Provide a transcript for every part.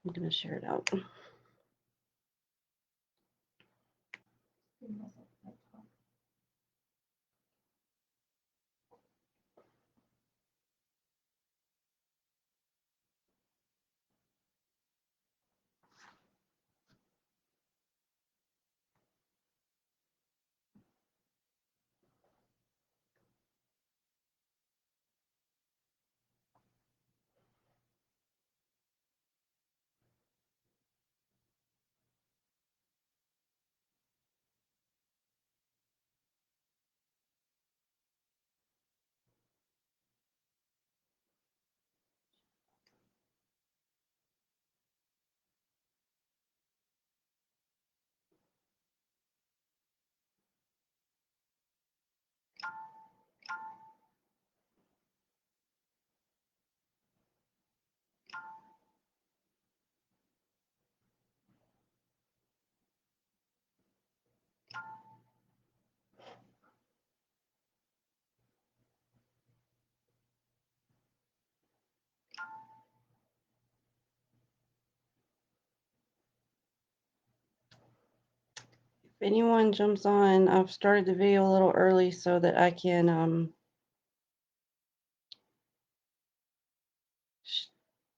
I'm going to share it out. If anyone jumps on, I've started the video a little early so that I can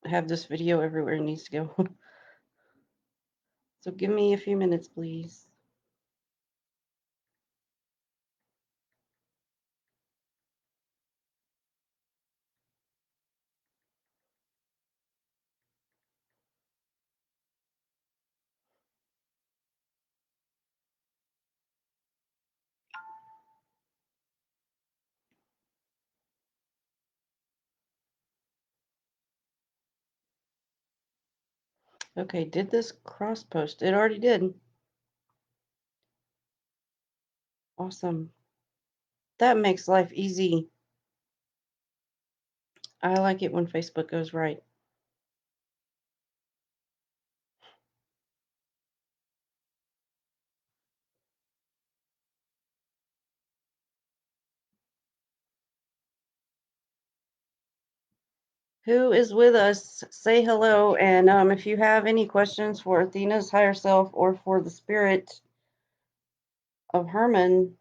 have this video everywhere it needs to go. So give me a few minutes, please. Okay, did this cross post? It already did. Awesome. That makes life easy. I like it when Facebook goes right. Who is with us? Say hello. And if you have any questions for Athena's higher self or for the spirit of Herman,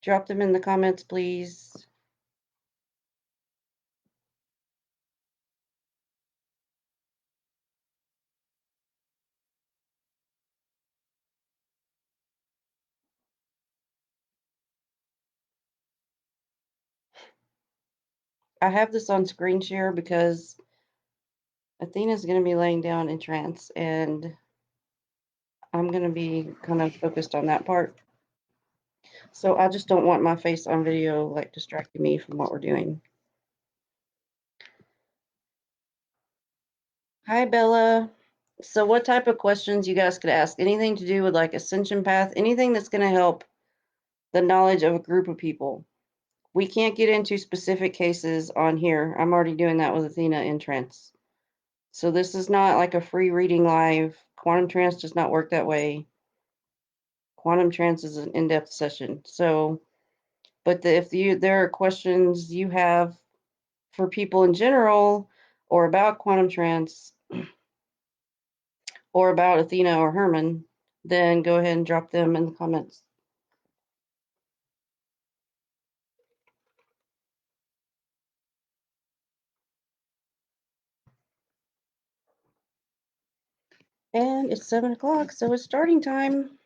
drop them in the comments, please. I have this on screen share because Athena's going to be laying down in trance, and I'm going to be kind of focused on that part. So I just don't want my face on video like distracting me from what we're doing. Hi, Bella. So what type of questions you guys could ask? Anything to do with like ascension path, anything that's going to help the knowledge of a group of people. We can't get into specific cases on here. I'm already doing that with Athena in trance. So this is not like a free reading live. Quantum trance does not work that way. Quantum trance is an in-depth session. So, but if there are questions you have for people in general, or about quantum trance, or about Athena or Herman, then go ahead and drop them in the comments. And it's 7 o'clock, so it's starting time.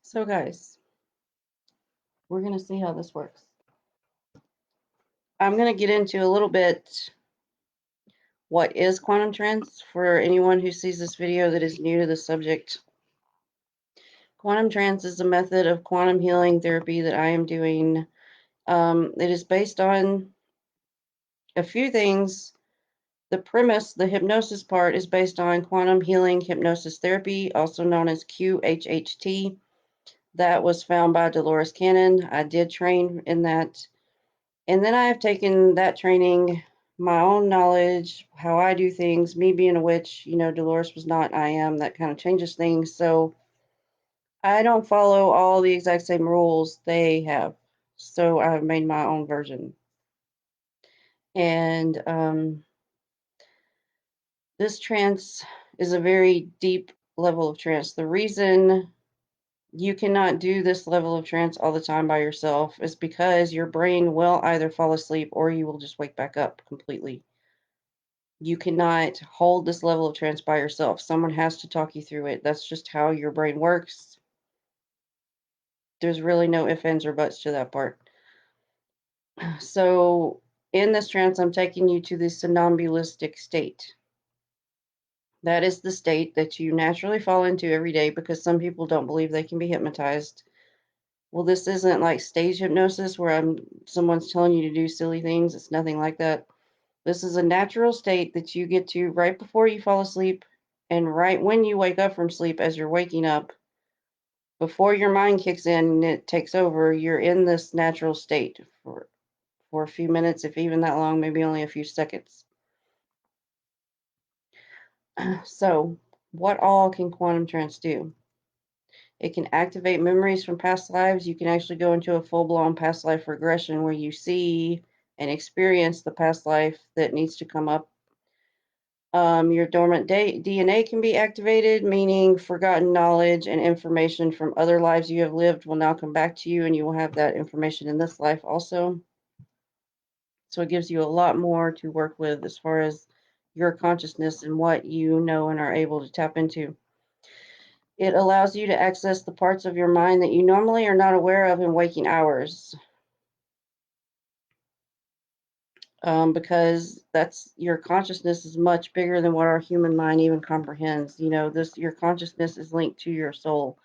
So guys, we're going to see how this works. I'm going to get into a little bit what is quantum trance for anyone who sees this video that is new to the subject. Quantum trance is a method of quantum healing therapy that I am doing. It is based on a few things. The premise, the hypnosis part, is based on quantum healing hypnosis therapy, also known as QHHT. That was found by Dolores Cannon. I did train in that. And then I have taken that training, my own knowledge, how I do things, me being a witch, Dolores was not, I am, that kind of changes things. So I don't follow all the exact same rules they have. So I've made my own version. And This trance is a very deep level of trance. The reason you cannot do this level of trance all the time by yourself is because your brain will either fall asleep or you will just wake back up completely. You cannot hold this level of trance by yourself. Someone has to talk you through it. That's just how your brain works. There's really no ifs, ands, or buts to that part. So in this trance, I'm taking you to the somnambulistic state. That is the state that you naturally fall into every day because some people don't believe they can be hypnotized. Well, this isn't like stage hypnosis where someone's telling you to do silly things. It's nothing like that. This is a natural state that you get to right before you fall asleep and right when you wake up from sleep as you're waking up. Before your mind kicks in and it takes over, you're in this natural state for a few minutes, if even that long, maybe only a few seconds. So, what all can quantum trance do? It can activate memories from past lives. You can actually go into a full-blown past life regression where you see and experience the past life that needs to come up. Your dormant DNA can be activated, meaning forgotten knowledge and information from other lives you have lived will now come back to you, and you will have that information in this life also. So it gives you a lot more to work with as far as your consciousness and what you know and are able to tap into. It allows you to access the parts of your mind that you normally are not aware of in waking hours. Because that's your consciousness is much bigger than what our human mind even comprehends. You know, your consciousness is linked to your soul.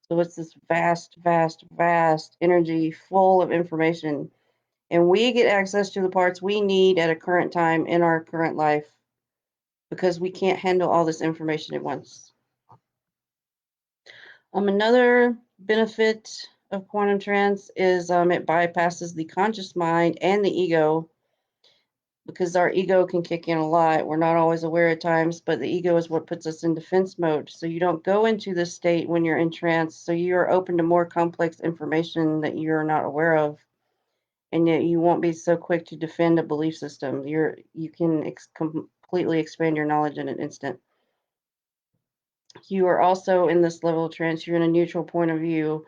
So it's this vast, vast, vast energy full of information. And we get access to the parts we need at a current time in our current life because we can't handle all this information at once. Another benefit of quantum trance is it bypasses the conscious mind and the ego because our ego can kick in a lot. We're not always aware at times, but the ego is what puts us in defense mode. So you don't go into this state when you're in trance. So you're open to more complex information that you're not aware of. And yet you won't be so quick to defend a belief system. You can completely expand your knowledge in an instant. You are also in this level of trance. You're in a neutral point of view.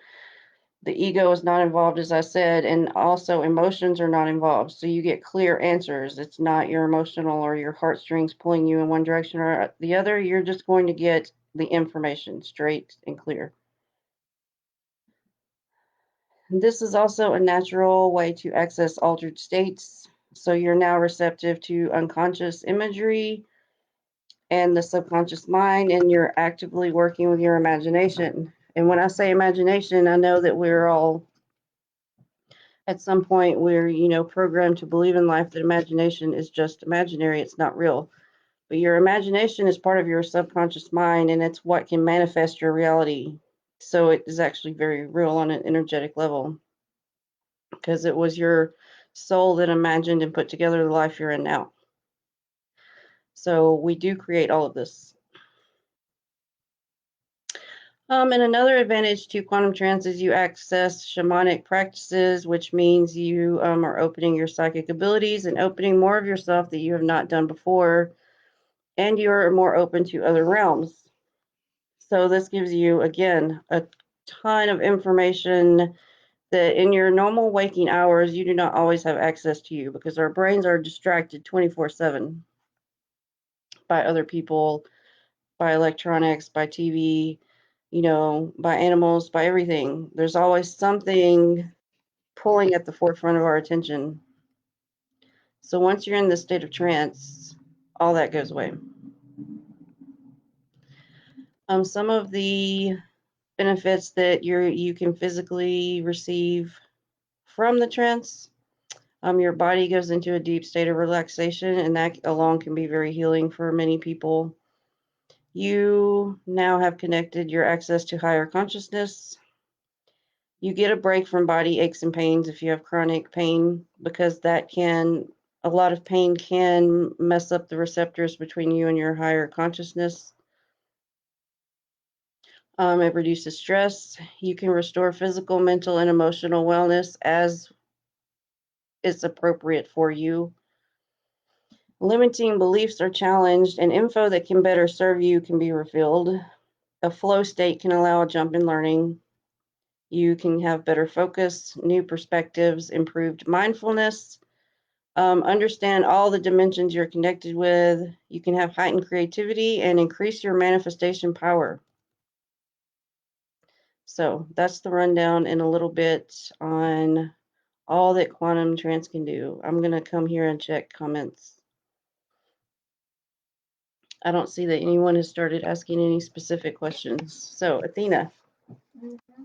The ego is not involved, as I said, and also emotions are not involved. So you get clear answers. It's not your emotional or your heartstrings pulling you in one direction or the other. You're just going to get the information straight and clear. This is also a natural way to access altered states. So you're now receptive to unconscious imagery and the subconscious mind, and you're actively working with your imagination. And when I say imagination, I know that we're all at some point we're programmed to believe in life that imagination is just imaginary, it's not real. But your imagination is part of your subconscious mind and it's what can manifest your reality. So it is actually very real on an energetic level because it was your soul that imagined and put together the life you're in now. So we do create all of this. And another advantage to quantum trance is you access shamanic practices, which means you are opening your psychic abilities and opening more of yourself that you have not done before, and you're more open to other realms. So this gives you, again, a ton of information that in your normal waking hours, you do not always have access to you because our brains are distracted 24/7 by other people, by electronics, by TV, by animals, by everything. There's always something pulling at the forefront of our attention. So once you're in this state of trance, all that goes away. Some of the benefits that you can physically receive from the trance, your body goes into a deep state of relaxation, and that alone can be very healing for many people. You now have connected your access to higher consciousness. You get a break from body aches and pains if you have chronic pain, because a lot of pain can mess up the receptors between you and your higher consciousness. It reduces stress. You can restore physical, mental, and emotional wellness as is appropriate for you. Limiting beliefs are challenged, and info that can better serve you can be revealed. A flow state can allow a jump in learning. You can have better focus, new perspectives, improved mindfulness, understand all the dimensions you're connected with. You can have heightened creativity and increase your manifestation power. So that's the rundown in a little bit on all that quantum trance can do. I'm going to come here and check comments. I don't see that anyone has started asking any specific questions. So, Athena,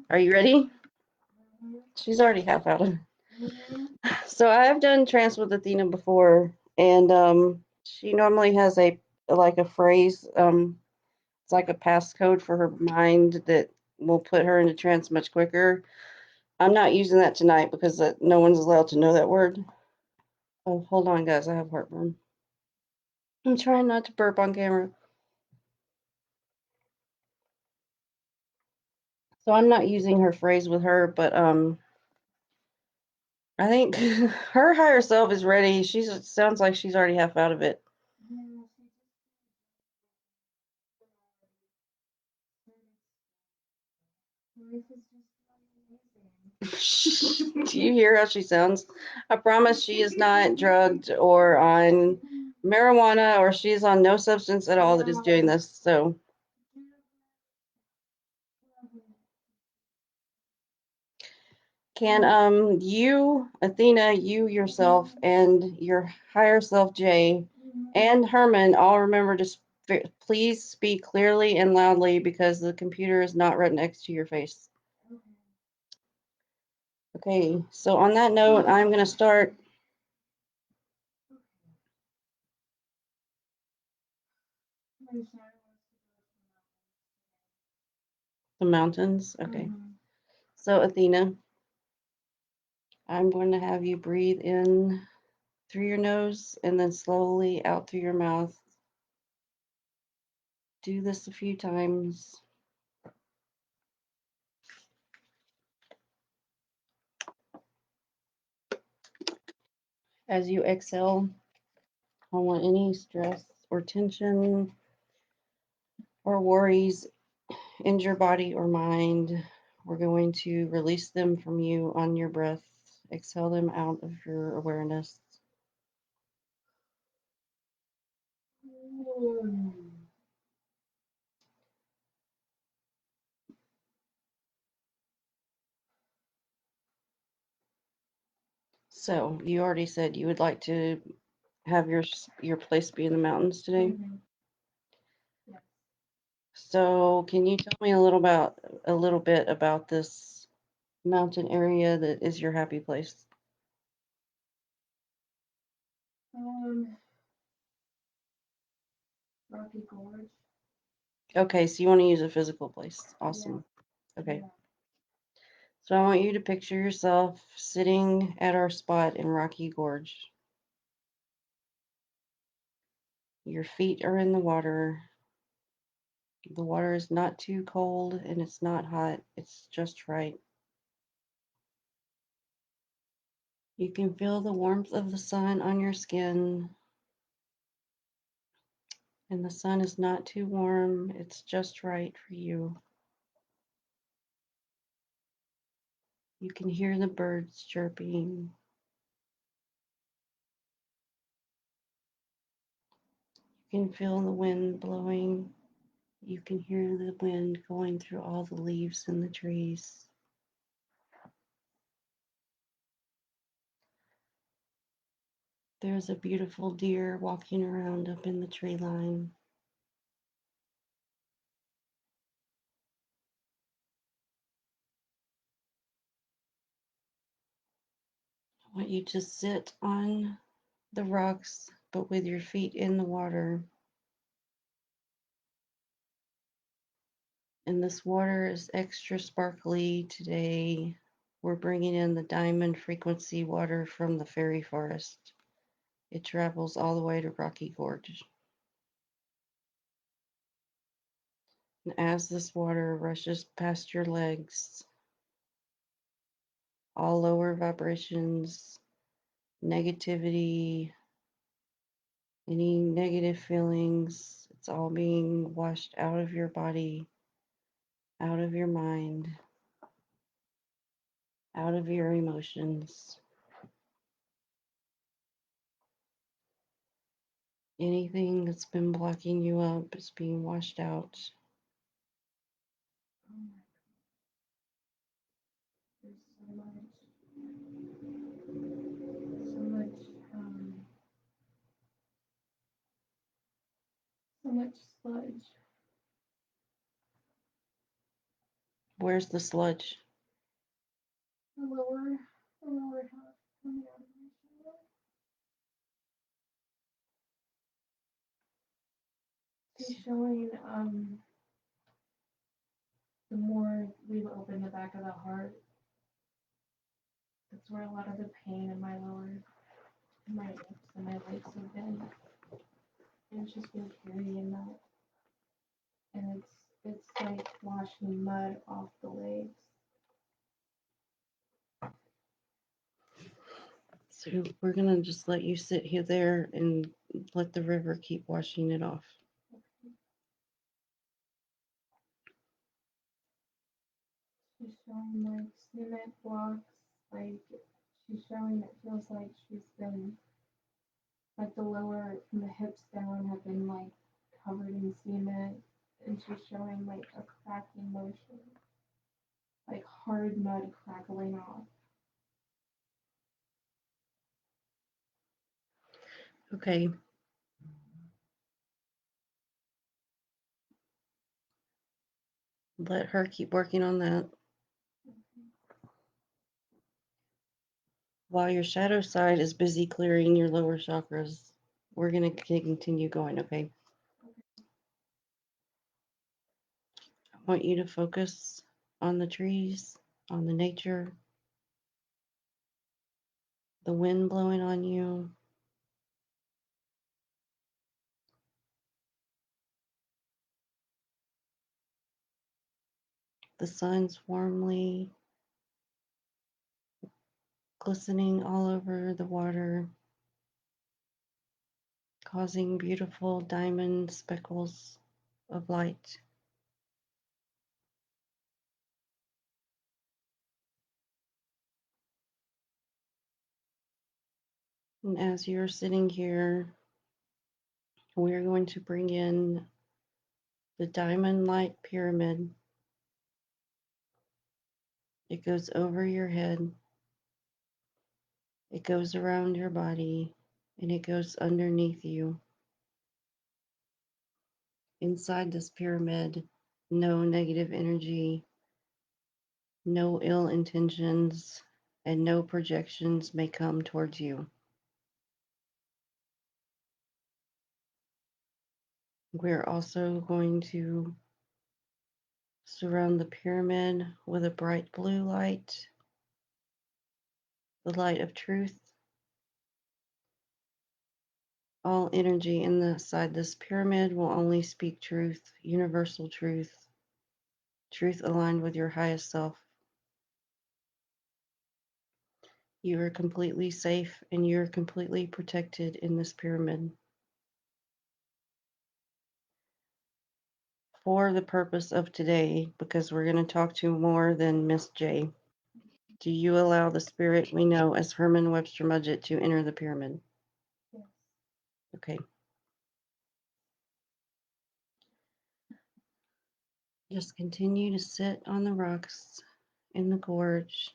are you ready? She's already half out of it. So I have done trance with Athena before, and she normally has a phrase. It's like a passcode for her mind that will put her into trance much quicker. I'm not using that tonight because no one's allowed to know that word. Oh, hold on, guys. I have heartburn. I'm trying not to burp on camera. So I'm not using her phrase with her, but I think her higher self is ready. Sounds like she's already half out of it. Do you hear how she sounds? I promise she is not drugged or on marijuana, or she is on no substance at all that is doing this. So can you, Athena, you yourself, and your higher self Jay, and Herman all remember to please speak clearly and loudly because the computer is not right next to your face. Okay, so on that note, I'm going to start. The mountains? Okay. So, Athena, I'm going to have you breathe in through your nose and then slowly out through your mouth. Do this a few times. As you exhale, I want any stress or tension or worries in your body or mind. We're going to release them from you on your breath. Exhale them out of your awareness. So, you already said you would like to have your place be in the mountains today? So, can you tell me a little bit about this mountain area that is your happy place? Rocky Gorge. Okay, so you want to use a physical place. Awesome. Yeah. Okay. Yeah. So I want you to picture yourself sitting at our spot in Rocky Gorge. Your feet are in the water. The water is not too cold and it's not hot. It's just right. You can feel the warmth of the sun on your skin. And the sun is not too warm. It's just right for you. You can hear the birds chirping. You can feel the wind blowing. You can hear the wind going through all the leaves in the trees. There's a beautiful deer walking around up in the tree line. I want you to sit on the rocks, but with your feet in the water. And this water is extra sparkly today. We're bringing in the diamond frequency water from the fairy forest. It travels all the way to Rocky Gorge. And as this water rushes past your legs, all lower vibrations, negativity, Any negative feelings, it's all being washed out of your body, out of your mind, out of your emotions. Anything that's been blocking you up is being washed out. There's so much sludge. Where's the sludge? The lower half coming out of my shoulder. She's showing the more we open the back of the heart, that's where a lot of the pain in my hips and my legs have been. And she's been carrying that. And it's like washing mud off the legs. So we're gonna just let you sit here there and let the river keep washing it off. She's showing like cement blocks, like she's showing it feels like she's been like the lower from the hips down have been like covered in cement, and she's showing like a cracking motion, like hard mud crackling off. Okay. Let her keep working on that. While your shadow side is busy clearing your lower chakras, we're going to continue going, okay? I want you to focus on the trees, on the nature, the wind blowing on you, the sun's warmly glistening all over the water, causing beautiful diamond speckles of light. And as you're sitting here, we're going to bring in the diamond light pyramid. It goes over your head, it goes around your body, and it goes underneath you. Inside this pyramid, no negative energy, no ill intentions, and no projections may come towards you. We're also going to surround the pyramid with a bright blue light, the light of truth. All energy inside this pyramid will only speak truth, universal truth, truth aligned with your highest self. You are completely safe and you're completely protected in this pyramid. For the purpose of today, because we're going to talk to more than Miss J, do you allow the spirit we know as Herman Webster Mudgett to enter the pyramid? Yes. Okay. Just continue to sit on the rocks in the gorge.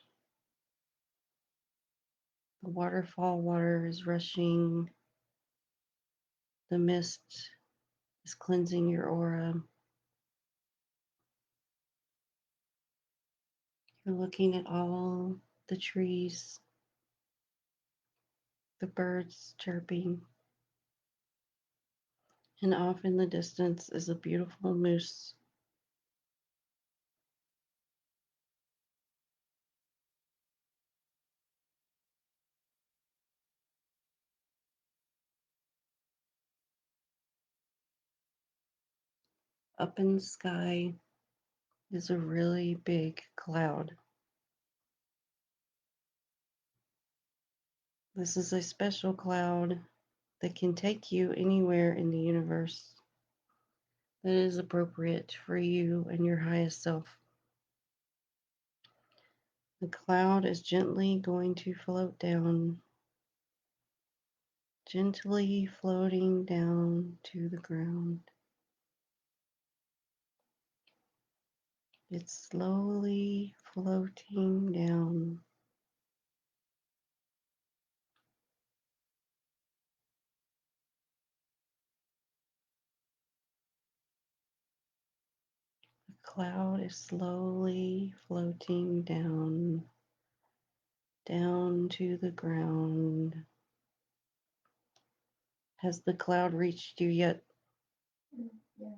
The waterfall water is rushing. The mist is cleansing your aura. You're looking at all the trees, the birds chirping, and off in the distance is a beautiful moose. Up in the sky is a really big cloud. This is a special cloud that can take you anywhere in the universe that is appropriate for you and your highest self. The cloud is gently going to float down, gently floating down to the ground. It's slowly floating down. The cloud is slowly floating down, down to the ground. Has the cloud reached you yet? Yes.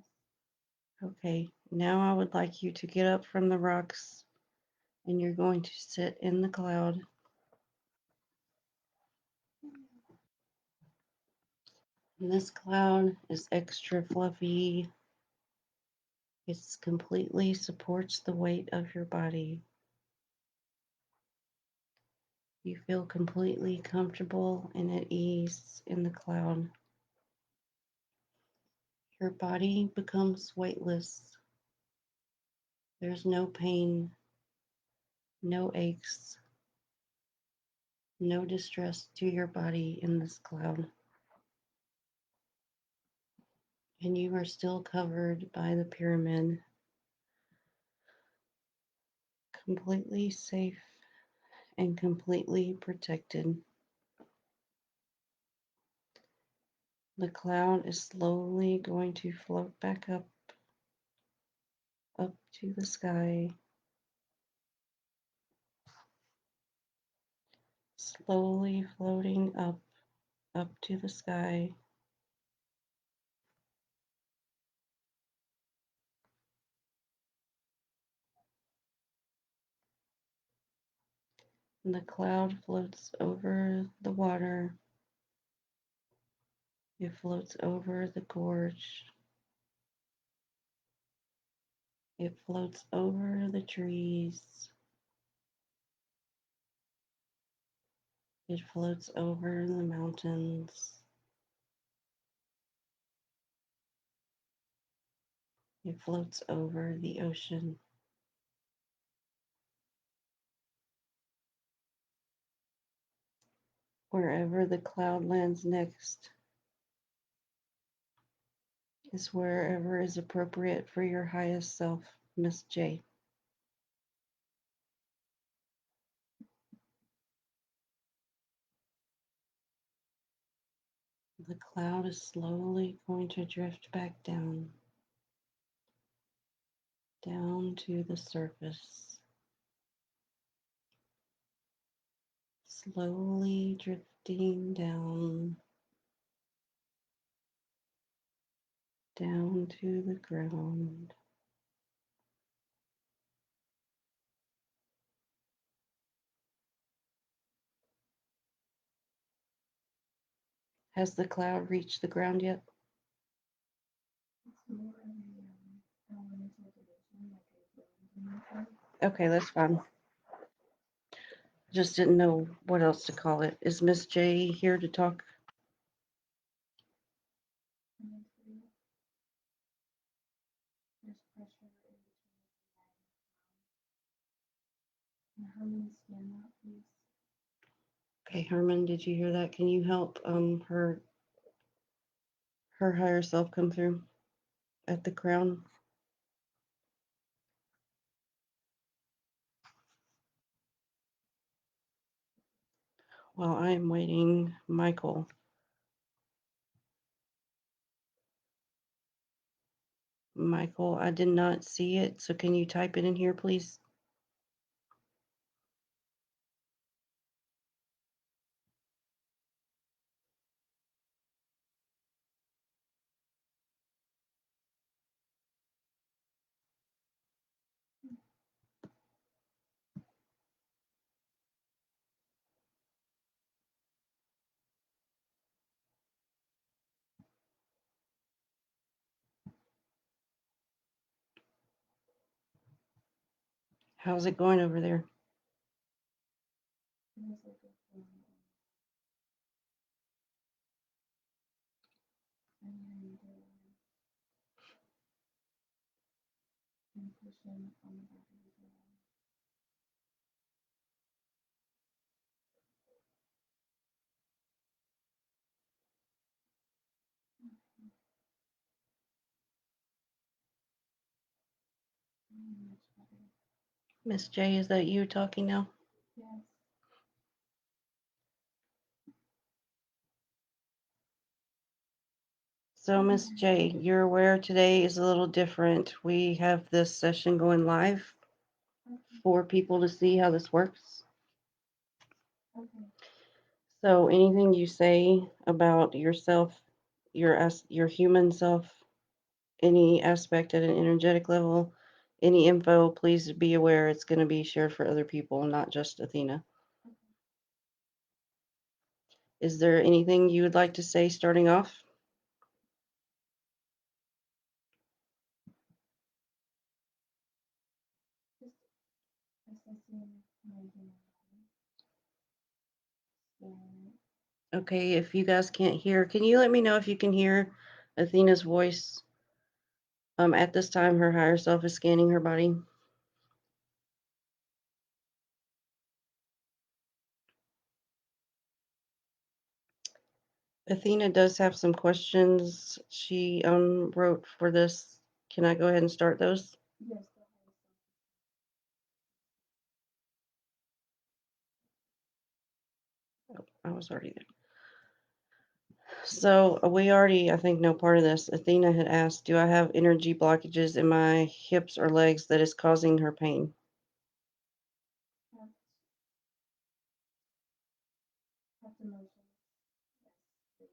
Okay, now I would like you to get up from the rocks and you're going to sit in the cloud. And this cloud is extra fluffy. It completely supports the weight of your body. You feel completely comfortable and at ease in the cloud. Your body becomes weightless. There's no pain, no aches, no distress to your body in this cloud. And you are still covered by the pyramid, completely safe and completely protected. The cloud is slowly going to float back up, up to the sky, slowly floating up, up to the sky. And the cloud floats over the water. It floats over the gorge. It floats over the trees. It floats over the mountains. It floats over the ocean. Wherever the cloud lands next is wherever is appropriate for your highest self, Miss J. The cloud is slowly going to drift back down, down to the surface, slowly drifting down, down to the ground. Has the cloud reached the ground yet? It's more of a elemental division, like a building. Okay, that's fine. Just didn't know what else to call it. Is Miss J here to talk? There's pressure in between the and Herman, scan that, please. Okay, Herman, did you hear that? Can you help her higher self come through at the crown? While I am waiting, Michael. Michael, I did not see it, so can you type it in here, please? How's it going over there? There's like a cushion on the back of his head. Much better. Miss J, is that you talking now? Yes. So, Miss J, you're aware today is a little different. We have this session going live Okay. for people to see how this works. Okay. So, anything you say about yourself, your human self, any aspect at an energetic level, any info, please be aware it's going to be shared for other people, not just Athena. Okay. Is there anything you would like to say starting off? Just assessing my human body. Scanning it. Okay, if you guys can't hear, can you let me know if you can hear Athena's voice? At this time, her higher self is scanning her body. Athena does have some questions she wrote for this. Can I go ahead and start those? Yes, the higher self. I was already there. So we already, I think, know part of this. Athena had asked, do I have energy blockages in my hips or legs that is causing her pain? Kept emotions. Yes.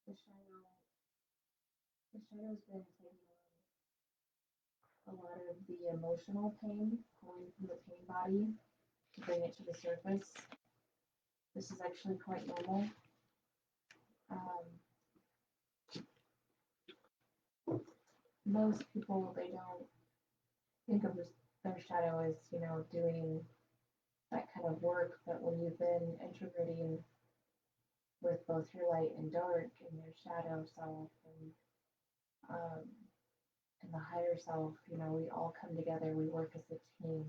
The shadow. The shadow's been taking a lot of the emotional pain, pulling from the pain body to bring it to the surface. This is actually quite normal. Um, Most people, they don't think of their shadow as, doing that kind of work, but when you've been integrating with both your light and dark and your shadow self um, and the higher self, we all come together, we work as a team.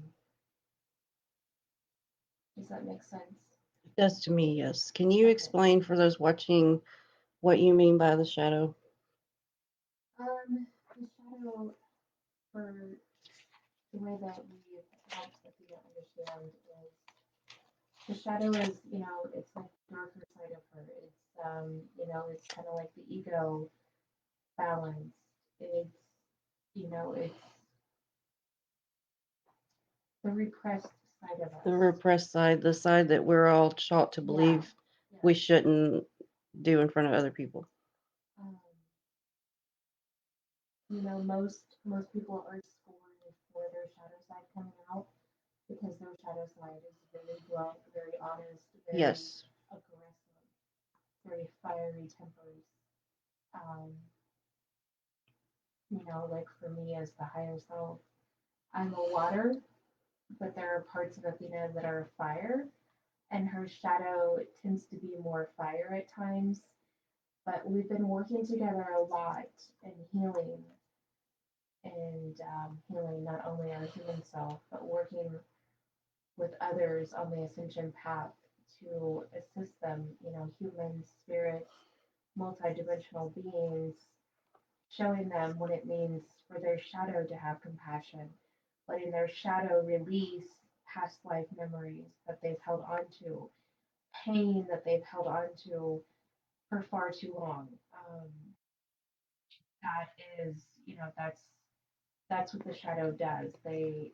Does that make sense? It does to me, yes. Can you Okay. explain for those watching what you mean by the shadow? The shadow, for the way that we help Athena understand is the shadow is, it's like the darker side of her. It's kind of like the ego balance. It's, it's the repressed side of The us. repressed side, the side that we're all taught to believe Yeah. we shouldn't do in front of other people. Um, most people are scorned for their shadow side coming out because their shadow side is very blunt, very honest, very Yes. aggressive, very fiery tempers. Um, like for me as the higher self, I'm a water, but there are parts of Athena that are fire, and her shadow tends to be more fire at times. But we've been working together a lot and healing not only our human self, but working with others on the ascension path to assist them, humans, spirits, multidimensional beings, showing them what it means for their shadow to have compassion, letting their shadow release past life memories that they've held on to, pain that they've held on to for far too long. That is, that's what the shadow does. The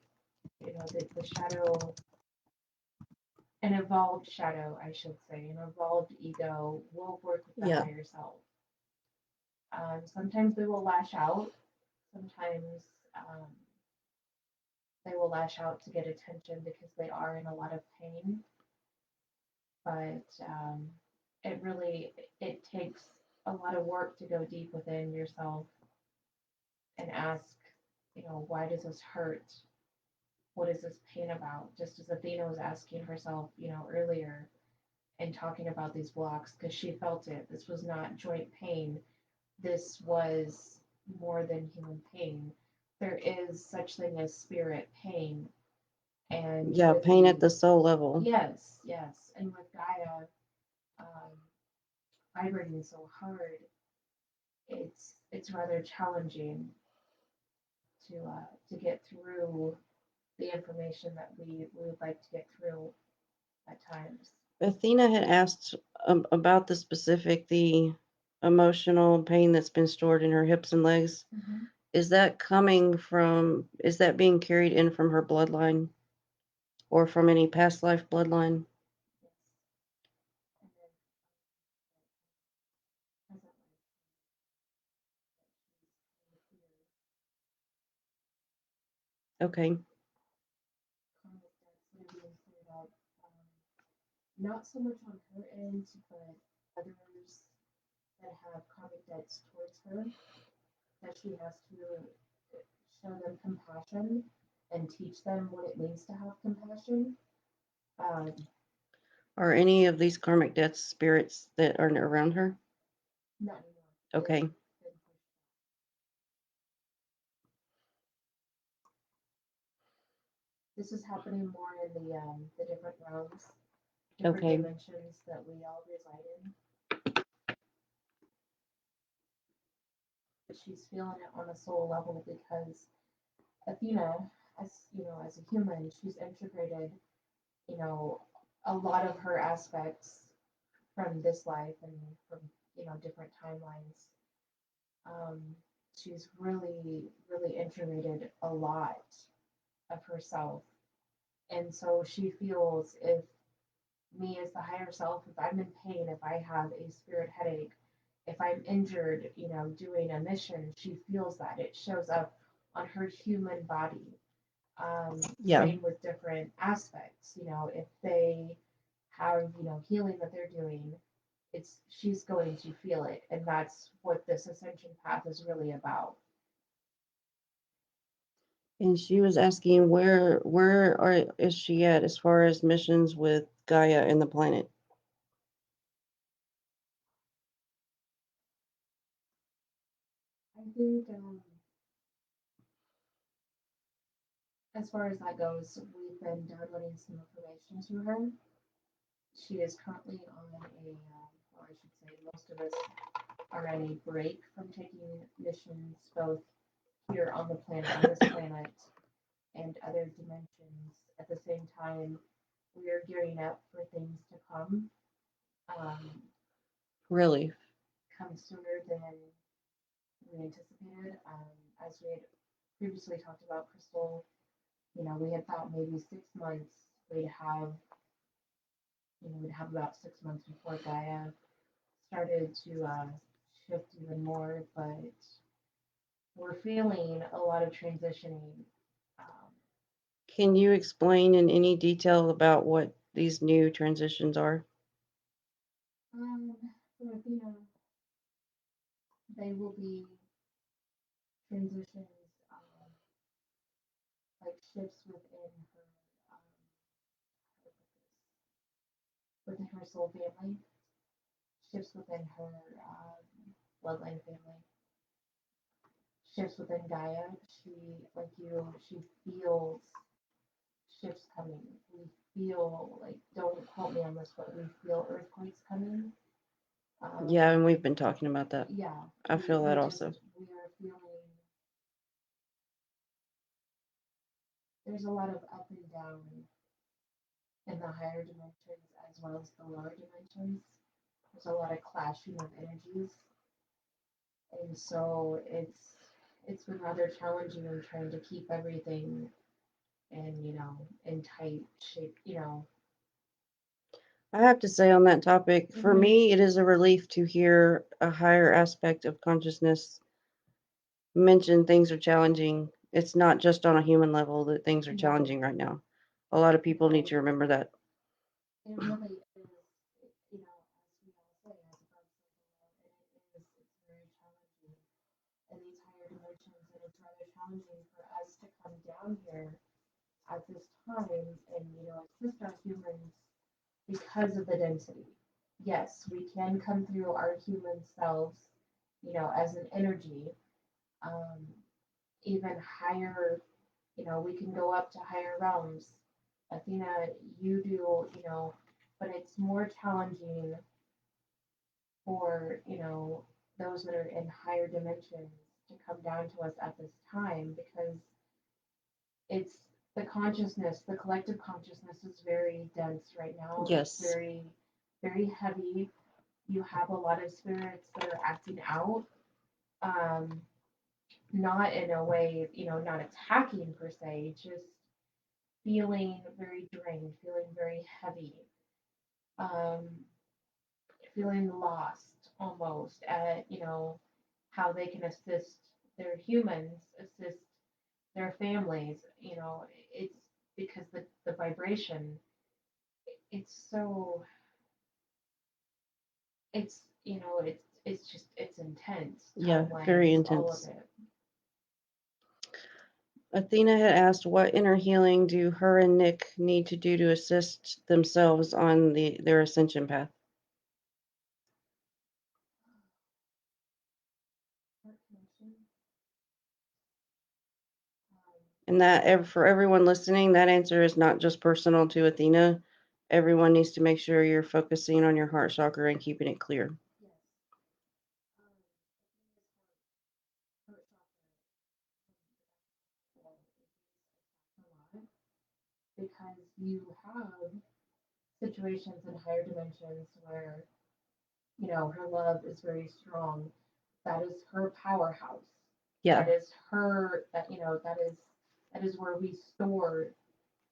shadow, an evolved shadow, I should say, an evolved ego will work with the Yeah. higher self. Sometimes they will lash out. Sometimes they will lash out to get attention because they are in a lot of pain. But it takes a lot of work to go deep within yourself and ask, why does this hurt? What is this pain about? Just as Athena was asking herself, earlier and talking about these blocks because she felt it. This was not joint pain. This was more than human pain. There is such thing as spirit pain, and Yeah, with pain at the the soul level. yes, and with Gaia um, vibrating so hard, it's rather challenging to get through the information that we would like to get through at times. Athena had asked about the emotional pain that's been stored in her hips and legs. Mm-hmm. Is that being carried in from her bloodline or from any past life bloodline? Yes. And then present life that she's kind Okay. karmic debts that are being cleared up. Um, Not so much on her end, but others that have karmic debts towards her, that she has to show them compassion and teach them what it means to have compassion. Um, Are any of these karmic death spirits that are around her? Not anymore. Okay. Been pushed. This is happening more in the different realms, different Okay. dimensions that we all reside in. But she's feeling it on a soul level because Athena, as a human, she's integrated, you know, a lot of her aspects from this life and from different timelines. Um, she's really integrated a lot of herself, and so she feels if me as the higher self, if I'm in pain, if I have a spirit headache, if I'm injured, doing a mission, she feels that it shows up on her human body. Yeah. Same with different aspects. If they have, healing that they're doing, she's going to feel it, and that's what this ascension path is really about. And she was asking is she at as far as missions with Gaia and the planet? I think as far as that goes, we've been downloading some information to her. She is currently on or I should say, most of us are on a break from taking missions, both here on the planet, on this planet, and other dimensions. At the same time, we are gearing up for things to um, Really? come sooner than we anticipated. As we had previously talked about, Crystal, we had thought maybe 6 months we'd have, we'd have about 6 months before Gaia started to shift even more, but we're feeling a lot of transitioning. Um, Can you explain in any detail about what these new transitions are? um, for Athena, they will be transitions, like shifts um, within her soul family, shifts within her bloodline family, shifts within Gaia. She feels shifts coming. We feel like, don't quote me on this, but we feel earthquakes coming. Yeah, and we've been talking about that. Yeah, I feel that also. we are feeling there's a lot of up and down in the higher dimensions as well as the lower dimensions. There's a lot of clashing of energies, and so it's been rather challenging in trying to keep everything in tight shape. I have to say on that topic, for Mhm. me, it is a relief to hear a higher aspect of consciousness mention things are challenging. It's not just on a human level that things are No, challenging right now. A lot of people need no, to remember that. it really is. As we all say, as above, so below, and it's very challenging in these higher dimensions, and it's rather challenging for us to come down here at this time and assist our humans because of the density. Yes, we can come through our human selves, as an energy, even higher, we can go up to higher realms. Athena, you do, but it's more challenging for, those that are in higher dimensions to come down to us at this time because it's the consciousness, the collective consciousness is very dense right now. Yes. It's very, very heavy. You have a lot of spirits that are acting out, not in a way, not attacking per se, just feeling very drained, feeling very heavy, um, feeling lost almost at, how they can assist their humans, assist their families. It's because the vibration, it's so, it's just, it's intense. Yeah, Timelines, very all of intense. it. Athena had asked, what inner healing do her and Nick need to do to assist themselves on their ascension path? Heart connection. And that, for everyone listening, that answer is not just personal to Athena. Everyone needs to make sure you're focusing on your heart chakra and keeping it clear. Yes. Heart chakra, because you have situations in higher dimensions where her love is very strong. That is her powerhouse. Yeah. That is her. That is where we store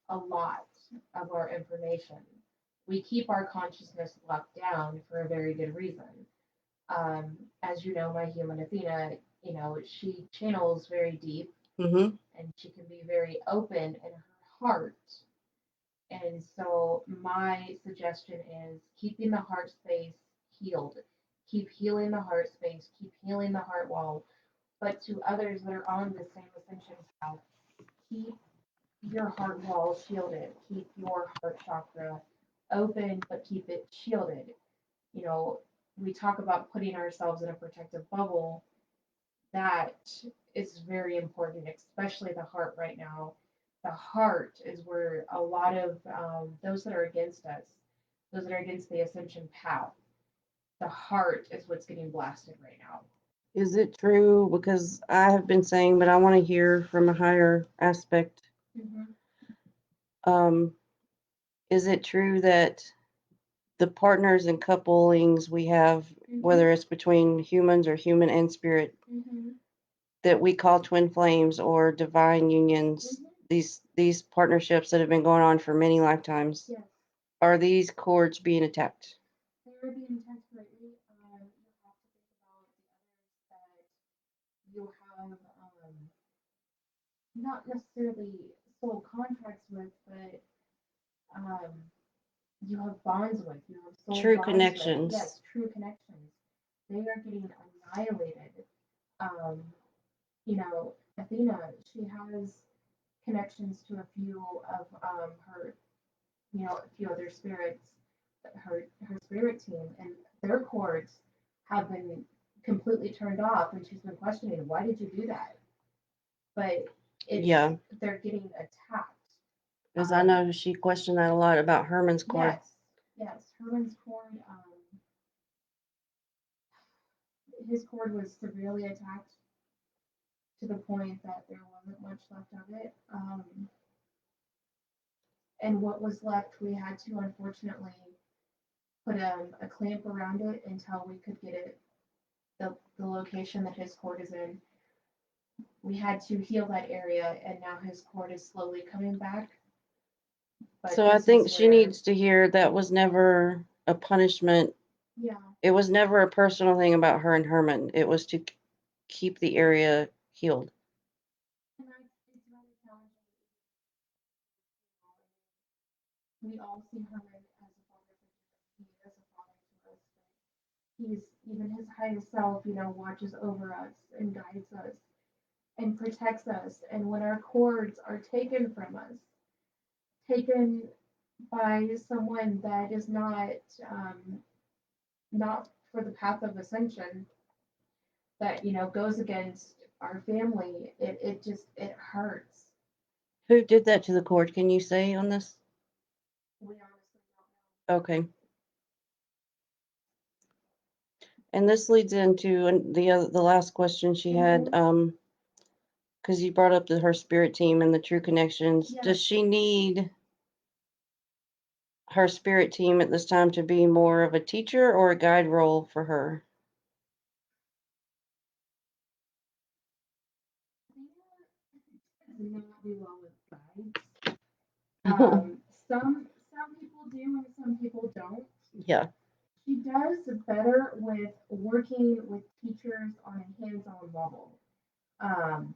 a lot of our information. We keep our consciousness locked down for a very good reason. As you know, my human Athena, she channels very deep, Mm-hmm. and she can be very open in her heart. And so my suggestion is keeping the heart space healed. Keep healing the heart space, keep healing the heart wall. But to others that are on the same ascension path, keep your heart wall shielded. Keep your heart chakra open, but keep it shielded. We talk about putting ourselves in a protective bubble. That is very important, especially the heart right now. The heart is where a lot of those that are against us, those that are against the ascension path, the heart is what's getting blasted right now. Is it true? Because I have been saying, but I want to hear from a higher aspect. Mm-hmm. Is it true that the partners and couplings we have, Mm-hmm. whether it's between humans or human and spirit, Mm-hmm. that we call twin flames or divine unions, Mm-hmm. these partnerships that have been going on for many lifetimes, Yes. are these cords being attacked? They are being attacked greatly. You have to think about the others that you have not necessarily soul contracts with, but um, you have bonds with, you have soul True bonds connections. with. Yes, true connections. They are getting annihilated. Um, Athena, she has connections to a few of her, a few other spirits, her spirit team, and their cords have been completely turned off, and she's been questioning, why did you do that? But Yeah, they're getting attacked. because I know she questioned that a lot about Herman's cord. Yes, Herman's cord. His cord was severely attacked to the point that there wasn't much left of it. And what was left, we had to unfortunately put a clamp around it until we could get it the location that his cord is in. We had to heal that area, and now his cord is slowly coming back. But So I think she needs to hear that was never a punishment. Yeah. It was never a personal thing about her and Herman. It was to keep the area healed. And it's really challenging. We all see Herman as a father figure. He is a father to us. He's even his highest self, watches over us and guides us and protects us. And when our cords are taken from us, taken by someone that is not for the path of ascension, that goes against our family, it just, it hurts. Who did that to the cord? Can you say on this? We honestly don't know. Okay. And this leads into the last question she had, because you brought up her spirit team and the true connections. Yes. Does she need her spirit team at this time to be more of a teacher or a guide role for her? Does not do well with guides. Some people do and some people don't. Yeah. She does better with working with teachers on a hands-on level. Um,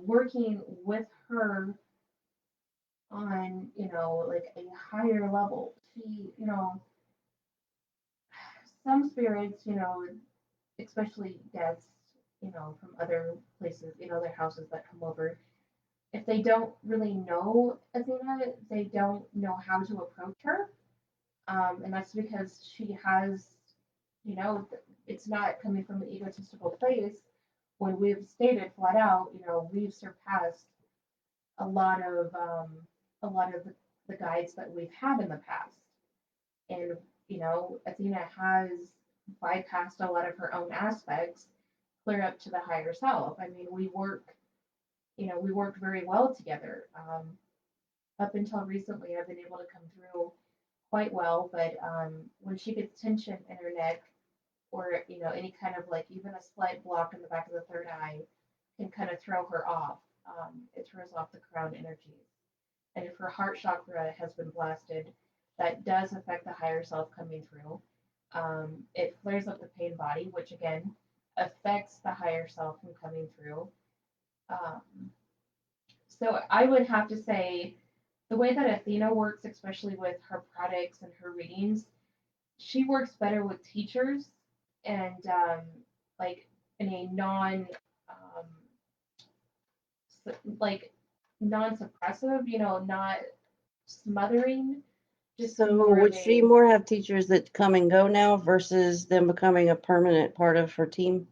working with her on, like a higher level. Some spirits, especially guests, from other places, other houses that come over, if they don't really know Athena, they don't know how to approach her. And that's because she has, it's not coming from an egotistical place. When we've stated flat out, we've surpassed a lot of the guides that we've had in the past, and Athena has bypassed a lot of her own aspects, clear up to the higher self. I mean, we worked very well together. Up until recently, I've been able to come through quite well, but when she gets tension in her neck, or any kind of like even a slight block in the back of the third eye, can kind of throw her off. It throws off the crown energies, and if her heart chakra has been blasted, that does affect the higher self coming through. It flares up the pain body, which again affects the higher self from coming through. Um, so I would have to say the way that Athena works, especially with her products and her readings, she works better with teachers and like in a um, like non-suppressive, not smothering, just So more would of she a. more have teachers that come and go now versus them becoming a permanent part of her team?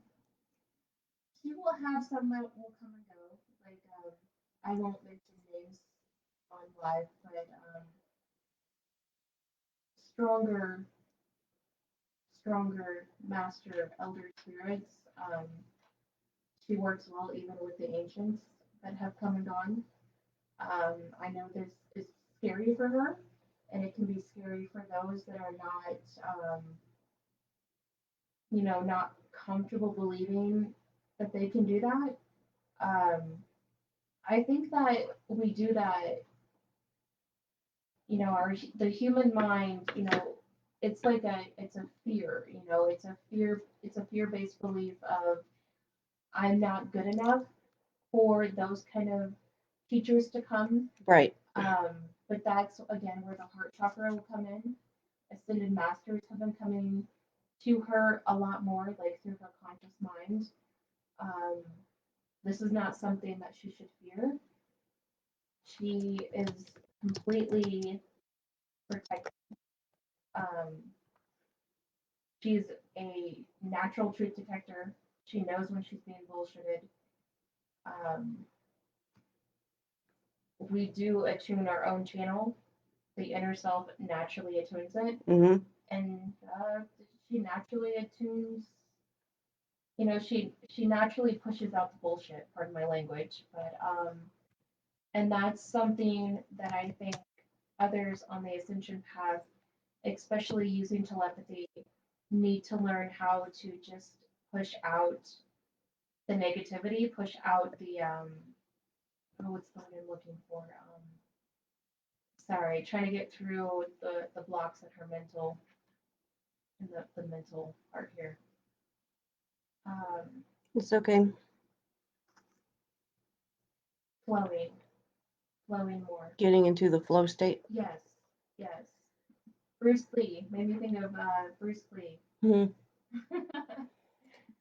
She will have some that will come and go. Like I won't mention names on live, but stronger, stronger master elder spirits. She works well even with the ancients that have come and gone. I know this is scary for her, and it can be scary for those that are not, not comfortable believing that they can do that. Um, I think that we do that, the human mind, it's a fear, it's a fear-based belief of I'm not good enough for those kind of teachers to come. Right. But that's again where the heart chakra will come in. Ascended masters have been coming to her a lot more, like through her conscious mind. Um, this is not something that she should fear. She is completely protected. Um, she's a natural truth detector. She knows when she's being bullshitted. Um, we do attune our own channel. The inner self naturally attunes it, and she naturally attunes. She naturally pushes out the bullshit. Pardon my language, but and that's something that I think others on the ascension path, especially using telepathy, need to learn how to just push out the negativity, push out the what's the word I'm looking for? Sorry, trying to get through the blocks in her mental, in the mental part here. It's okay. Flowing, flowing more. Getting into the flow state. Yes, yes. Bruce Lee made me think of Bruce Lee.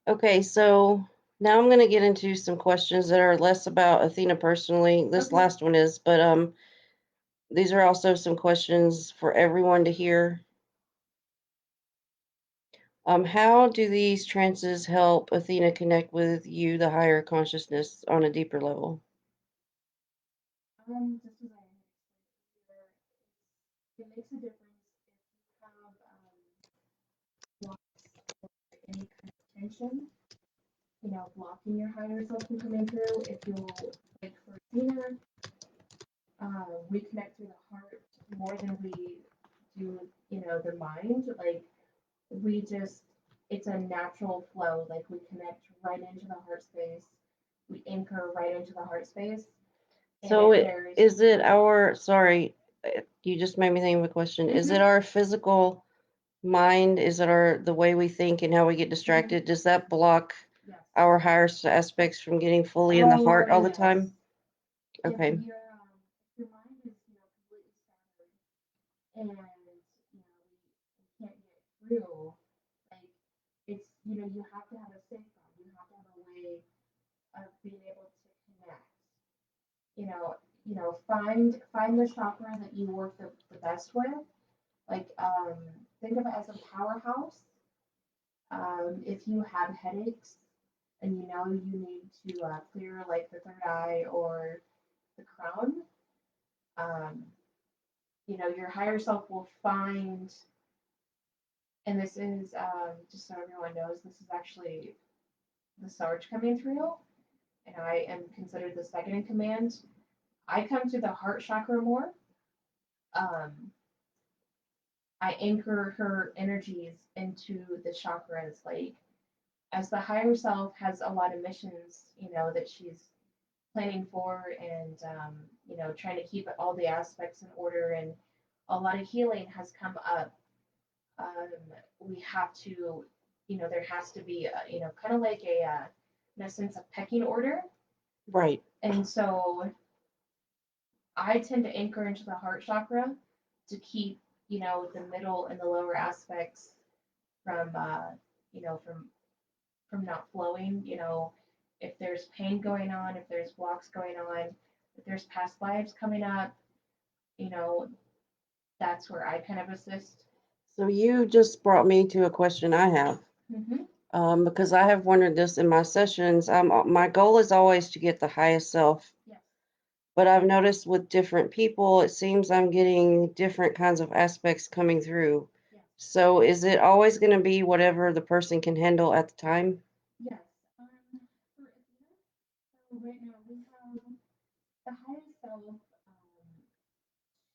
Okay, so now I'm going to get into some questions that are less about Athena personally. This last one is, but these are also some questions for everyone to hear. How do these trances help Athena connect with you, the higher consciousness, on a deeper level? Just as I explained earlier, it makes a difference if you have blocks or any kind of tension, blocking your higher self from coming through. If you like for Athena, we connect through the heart more than we do, the mind. Like we just, it's a natural flow. Like we connect right into the heart space. We anchor right into the heart space. And So if there's, is it our, sorry, you just made me think of a question. Is it our physical mind? Is it the way we think and how we get distracted? Does that block yes. our higher aspects from getting fully in the heart all the Yes. time? If Okay. your mind is, completely scattered and, we can't get through, like, it's, you have to have a safeguard. You have to have a way of being able to connect. Find the chakra that you work the best with. Like, think of it as a powerhouse. If you have headaches and you need to clear like the third eye or the crown, um, your higher self will find, and this is just so everyone knows, this is actually the Sarge coming through, and I am considered the second in command. I come to the heart chakra more. Um, I anchor her energies into the chakras, like as the higher self has a lot of missions, that she's planning for, and trying to keep all the aspects in order, and a lot of healing has come up. We have to, there has to be, kind of like in a sense, a pecking order. Right. And so I tend to anchor into the heart chakra to keep, the middle and the lower aspects from, from not flowing. If there's pain going on, if there's blocks going on, if there's past lives coming up, you know, that's where I kind of assist. So you just brought me to a question I have. Mm-hmm. Because I have wondered this in my sessions. My goal is always to get the highest self, Yes. but I've noticed with different people, it seems I'm getting different kinds of aspects coming through. Yes. So is it always going to be whatever the person can handle at the time? Yes. For Athena, so right now we have the highest self.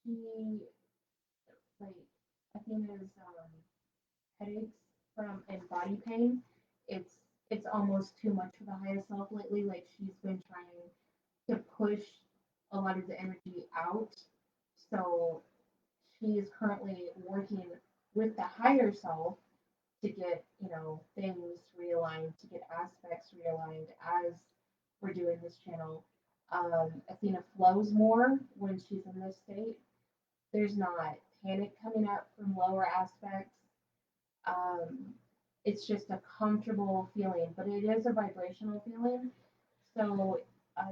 He like Athena's headaches from and body pain. It's it's almost too much for the highest self lately. Like she's been trying to push a lot of the energy out. So she is currently working with the higher self to get, things realigned, to get aspects realigned as we're doing this channel. Athena flows more when she's in this state. There's not panic coming up from lower aspects. Um, it's just a comfortable feeling, but it is a vibrational feeling. So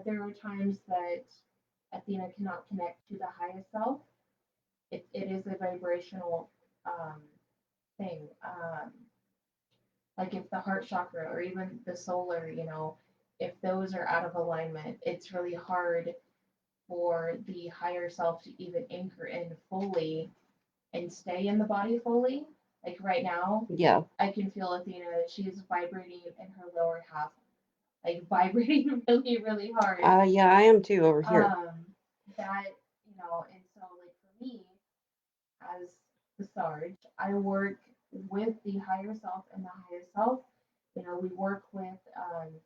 there are times that Athena cannot connect to the highest self. It is a vibrational um, thing. Like if the heart chakra or even the solar, if those are out of alignment, it's really hard for the higher self to even anchor in fully and stay in the body fully. Like right now, Yeah. I can feel Athena, she's vibrating in her lower half, like vibrating really, really hard. Yeah, I am too over here. That, and so like for me, as the Sarge, I work with the higher self and the highest self. We work with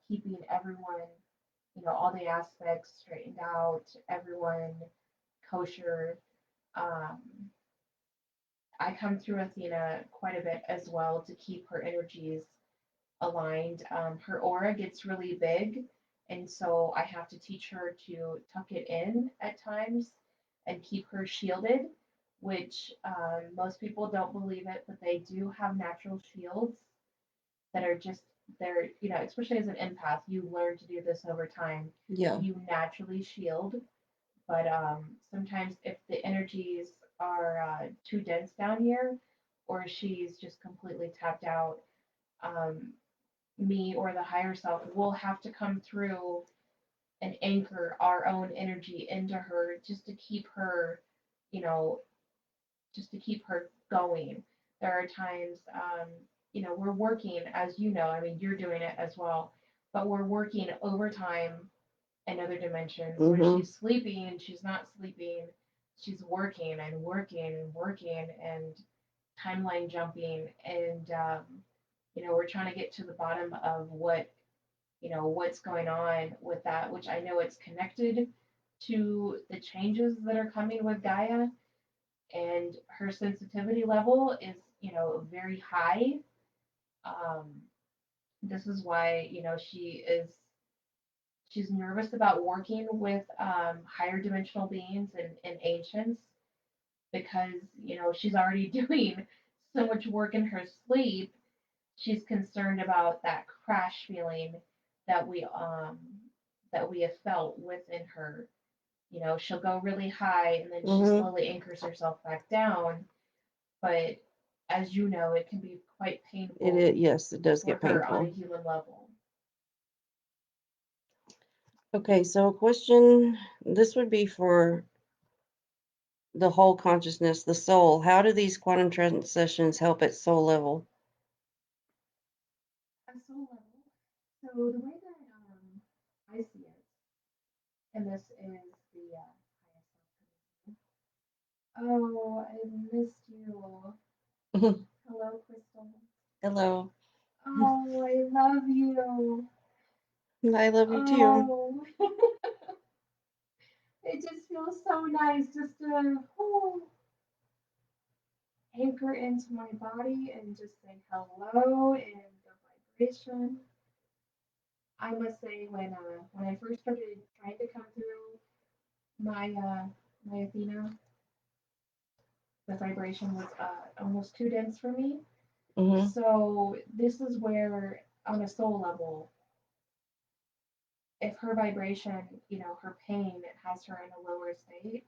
keeping everyone, all the aspects straightened out, everyone kosher. Um, I come through Athena quite a bit as well to keep her energies aligned. Her aura gets really big, and so I have to teach her to tuck it in at times and keep her shielded, which most people don't believe it, but they do have natural shields that are just they're especially as an empath, you learn to do this over time. Yeah. You naturally shield, but sometimes if the energies are too dense down here, or she's just completely tapped out, um, me or the higher self will have to come through and anchor our own energy into her just to keep her, you know, just to keep her going. There are times, we're working, as you know, I mean, you're doing it as well, but we're working overtime in other dimensions. When Mm-hmm. she's sleeping, she's not sleeping, she's working and working and working and timeline jumping. And, we're trying to get to the bottom of what's going on with that, which I know it's connected to the changes that are coming with Gaia, and her sensitivity level is, very high. Um, this is why, she's nervous about working with higher dimensional beings and ancients, because, she's already doing so much work in her sleep. She's concerned about that crash feeling that we have felt within her. She'll go really high and then she Mm-hmm. slowly anchors herself back down. But as you know, it can be quite painful Yes, it does for get her on a painful. human level. Okay, so a question, this would be for the whole consciousness, the soul. How do these quantum trance sessions help at soul level? At soul level, so the way that I see it, and this is the highest self. Oh, I missed you. Hello, Crystal. Hello. Oh, I love you. I love you too. Oh, it just feels so nice just to anchor into my body and just say hello and the vibration. I must say, when I first started trying to come through my Athena, the vibration was almost too dense for me. Mm-hmm. So this is where, on a soul level, if her vibration, her pain has her in a lower state,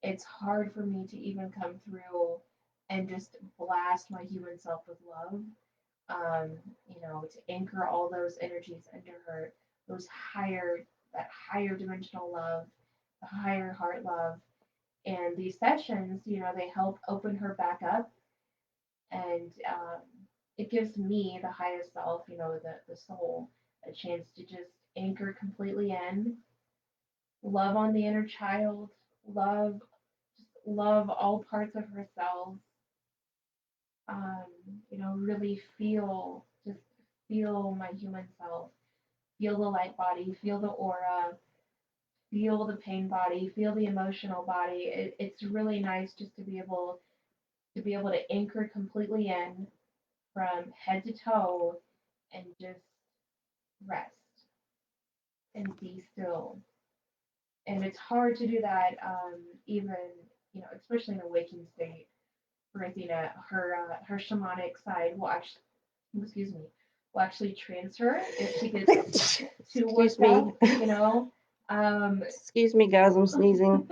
it's hard for me to even come through and just blast my human self with love. um, to anchor all those energies into her, those that higher dimensional love, the higher heart love. And these sessions, they help open her back up, and it gives me, the highest self, the soul, a chance to just anchor completely in, love on the inner child, love, love all parts of herself, um, really just feel my human self, feel the light body, feel the aura, feel the pain body, feel the emotional body. It's really nice just to be able to anchor completely in from head to toe and just rest and be still. And it's hard to do that, even, especially in a waking state. For Athena, her shamanic side will actually, excuse me, will actually transfer if she gets too Excuse worked me. up, Um, Excuse me, guys, I'm sneezing.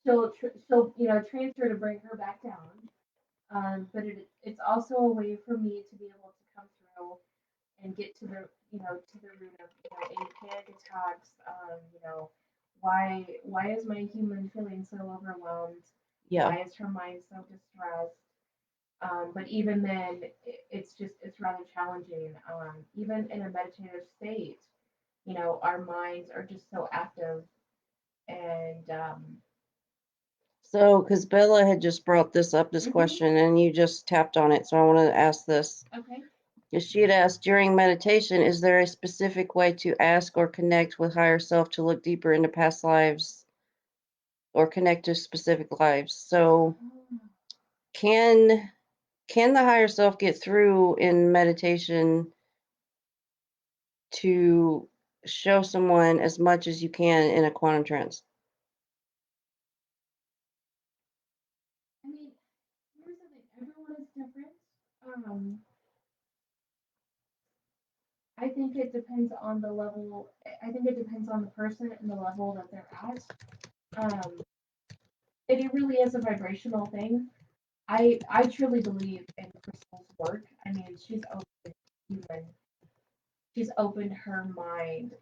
she'll transfer to bring her back down. But it's also a way for me to be able to come through and get to the root of any panic attacks. Why is my human feeling so overwhelmed? Yeah. Why is her mind so distressed? But even then, it's rather challenging. Even in a meditative state, our minds are just so active, and So, because Bella had just brought this mhm, question, and you just tapped on it, so I want to ask this. okay. Because she had asked during meditation, is there a specific way to ask or connect with higher self to look deeper into past lives or connect to specific lives? So, can can the higher self get through in meditation to show someone as much as you can in a quantum trance? I mean, here's the thing. Everyone is different. Um, I think it depends on the level. I think it depends on the person and the level that they're at. Um, it really is a vibrational thing. I truly believe in Crystal's work. I mean, even she's opened her mind,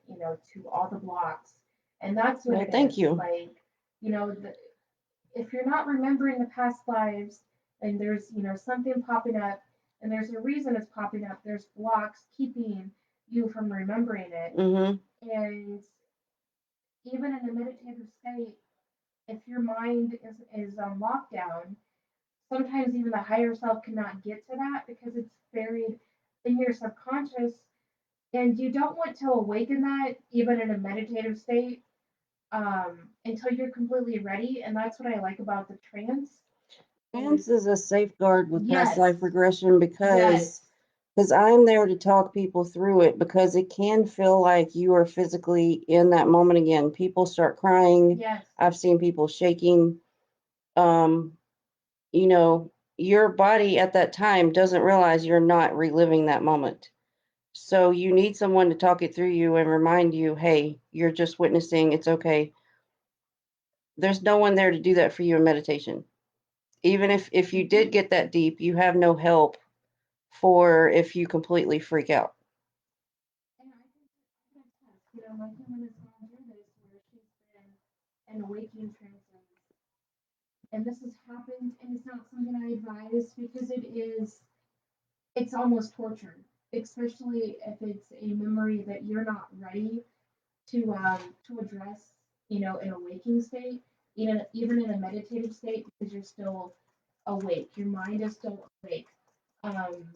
to all the blocks, and that's what Well, it thank is. you. Like, if you're not remembering the past lives, and there's something popping up, and there's a reason it's popping up. There's blocks keeping you from remembering it, Mm-hmm. and even in a meditative state, if your mind is on lockdown, sometimes even the higher self cannot get to that because it's buried in your subconscious, and you don't want to awaken that even in a meditative state, until you're completely ready. And that's what I like about the trance. Trance is a safeguard with past Yes, life regression yes, because I'm there to talk people through it because it can feel like you are physically in that moment again. People start crying. yes. I've seen people shaking. Um, your body at that time doesn't realize you're not reliving that moment. So you need someone to talk it through you and remind you, hey, you're just witnessing. It's okay. There's no one there to do that for you in meditation. Even if you did get that deep, you have no help for if you completely freak out. And I can attest, my human has gone through this where she's been in awakening trances, and this has happened, and it's not something I advise because it's almost torture, especially if it's a memory that you're not ready to address, in a waking state, even in a meditative state, because you're still awake. Your mind is still awake. Um,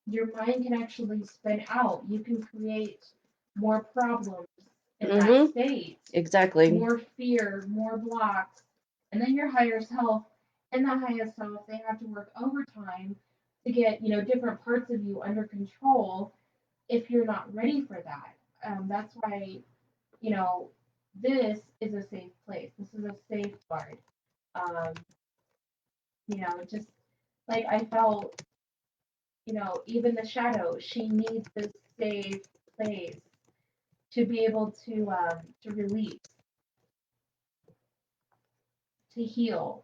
your mind can actually spin out. You can create more problems in that Mm-hmm. state, Exactly. more fear, more blocks, and then your higher self and the highest self, they have to work overtime to get different parts of you under control if you're not ready for that. That's why you know this is a safe place. This is a safeguard. Um, just like I felt, even the shadow, she needs this safe place to be able to release, to heal.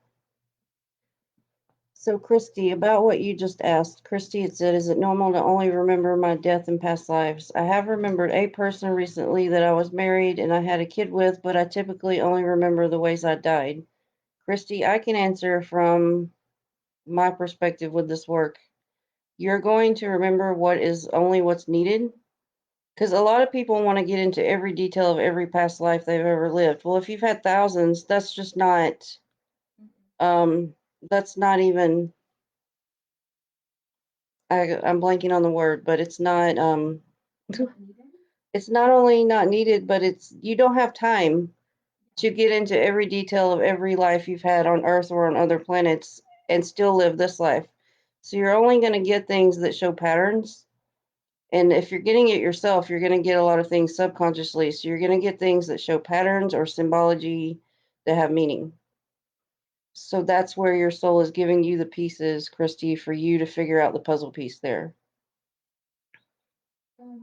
So, Christy, about what you just asked, Christy had said, is it normal to only remember my death and past lives? I have remembered a person recently that I was married and I had a kid with, but I typically only remember the ways I died. Christy, I can answer from my perspective with this work. You're going to remember what is only what's needed. Because a lot of people want to get into every detail of every past life they've ever lived. Well, if you've had thousands, that's just not, um, that's not even, I'm blanking on the word, but it's not, Not needed. it's not only not needed, but you don't have time to get into every detail of every life you've had on Earth or on other planets and still live this life. So you're only going to get things that show patterns. And if you're getting it yourself, you're going to get a lot of things subconsciously. So you're going to get things that show patterns or symbology that have meaning. So that's where your soul is giving you the pieces, Christy, for you to figure out the puzzle piece there. Crystal,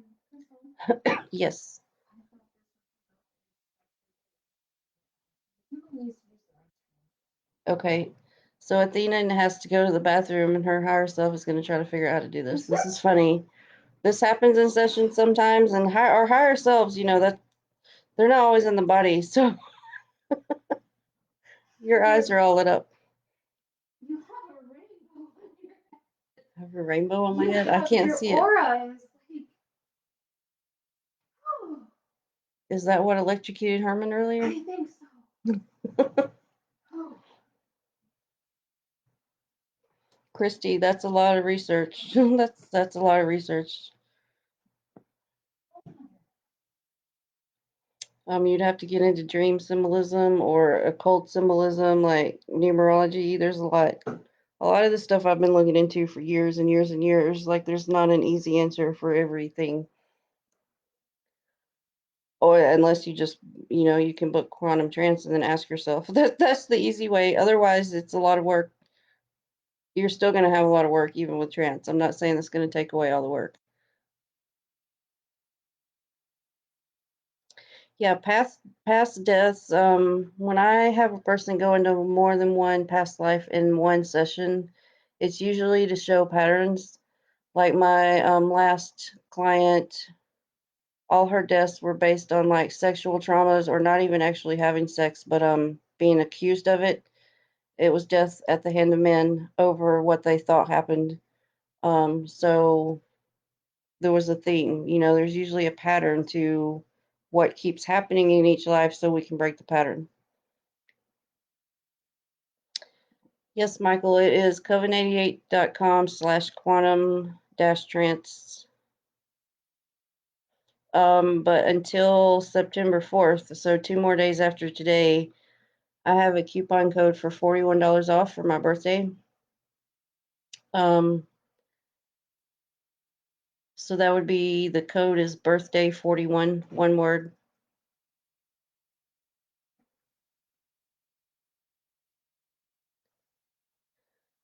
Yes. I thought this was Okay. So Athena has to go to the bathroom, and her higher self is going to try to figure out how to do this. This is funny. This happens in sessions sometimes, and our higher selves, that they're not always in the body. So your eyes are all lit up. you have a rainbow on your I have a rainbow on my You head. I have can't your see it. aura is like, oh, Is that what electrocuted Herman earlier? I think so. Christy, that's a lot of research. That's a lot of research. You'd have to get into dream symbolism or occult symbolism, like numerology. There's a lot of the stuff I've been looking into for years and years and years. Like, there's not an easy answer for everything, or unless you just, you can book quantum trance and then ask yourself. That's the easy way. Otherwise, it's a lot of work. You're still going to have a lot of work even with trance. I'm not saying that's going to take away all the work. Yeah, past deaths. When I have a person go into more than one past life in one session, it's usually to show patterns. Like my last client, all her deaths were based on like sexual traumas or not even actually having sex, but being accused of it. It was death at the hand of men over what they thought happened. So there was a theme. There's usually a pattern to what keeps happening in each life so we can break the pattern. Yes, Michael, it is coven88.com/quantum-trance. But until September 4th, so 2 more days after today, I have a coupon code for $41 off for my birthday. Um, so that would be, the code is birthday 41, one word.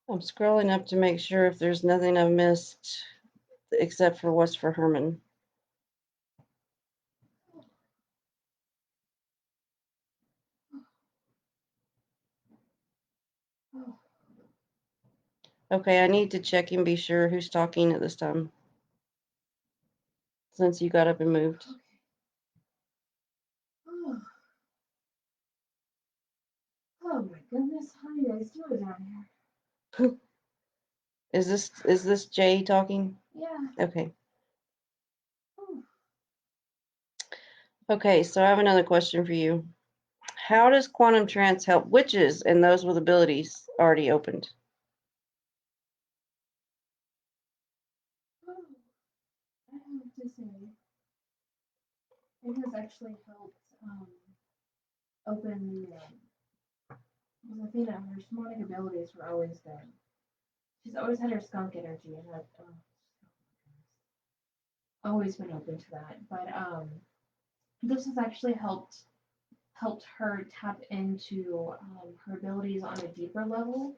I'm scrolling up to make sure if there's nothing I've missed except for what's for Herman. Okay, I need to check and be sure who's talking at this time, since you got up and moved. Oh, oh my goodness, how do you guys do it down here? Is this Jay talking? Yeah. Okay. Okay, so I have another question for you. How does quantum trance help witches and those with abilities already opened? Oh, I have to say, it has actually helped open the. Because Athena, her shamanic abilities were always there. She's always had her skunk energy, and that always been open to that. But this has actually helped her tap into her abilities on a deeper level,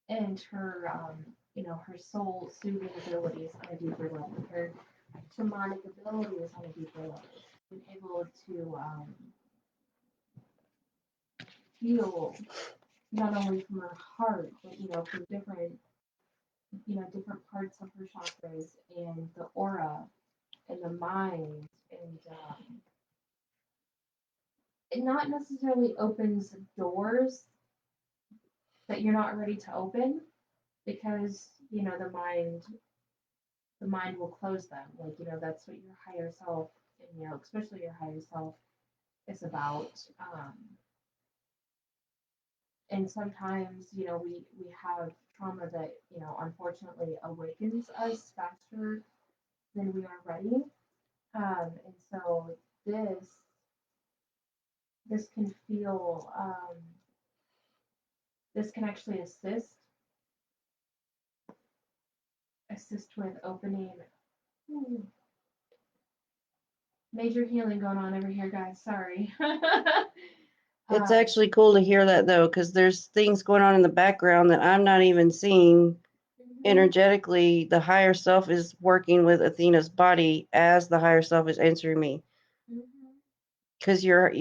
and her her soul soothing abilities on a deeper level, her shamanic abilities on a deeper level. Being able to feel not only from her heart, but from different parts of her chakras and the aura and the mind, and it not necessarily opens doors that you're not ready to open, because the mind will close them. Like, that's what your higher self, and especially your higher self, is about. And sometimes, we have trauma that, unfortunately awakens us faster than we are ready. And so this this can feel this can actually assist with opening. Ooh, major healing going on over here, guys. Sorry. It's actually cool to hear that, though, because there's things going on in the background that I'm not even seeing. Energetically, the higher self is working with Athena's body as the higher self is answering me. Because you're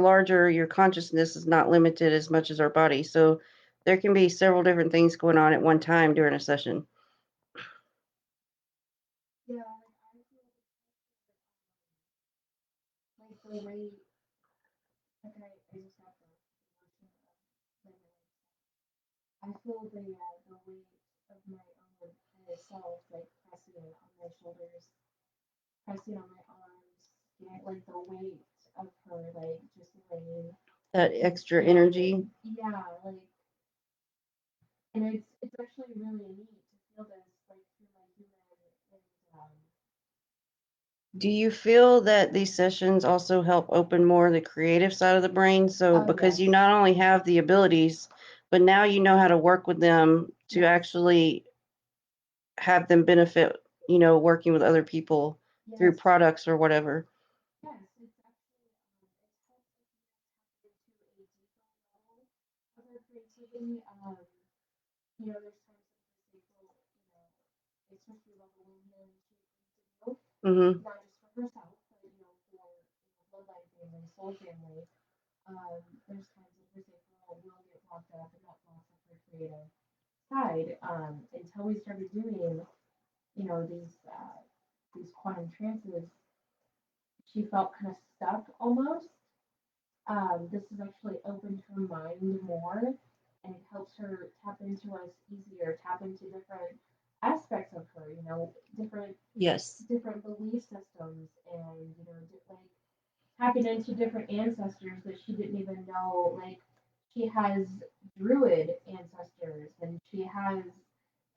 larger, your consciousness is not limited as much as our body. So there can be several different things going on at one time during a session. Yeah, like the way, like I just got the emotion of I feel the weight of my own higher self, like pressing on my shoulders, pressing on my arms, like the weight of her, like just laying. That extra energy. Yeah, like, and it's actually really neat to feel this, like, through my human, and Do you feel that these sessions also help open more the creative side of the brain? So, because you not only have the abilities, but now you know how to work with them to actually have them benefit, working with other people through products or whatever. Yes, it's actually it's helped us tap into a deeper level of our creativity. There's times that I say, well, especially about the women she needs to do, Mm-hmm. not just for herself, but for soul family, there's times that this girl will get locked up, and that blocks up her creative side. Until we started doing, these quantum trances, she felt kind of stuck almost. This has actually opened her mind more, and it helps her tap into us easier, tap into different aspects of her, different Yes. different belief systems, and like tapping into different ancestors that she didn't even know. Like she has druid ancestors, and she has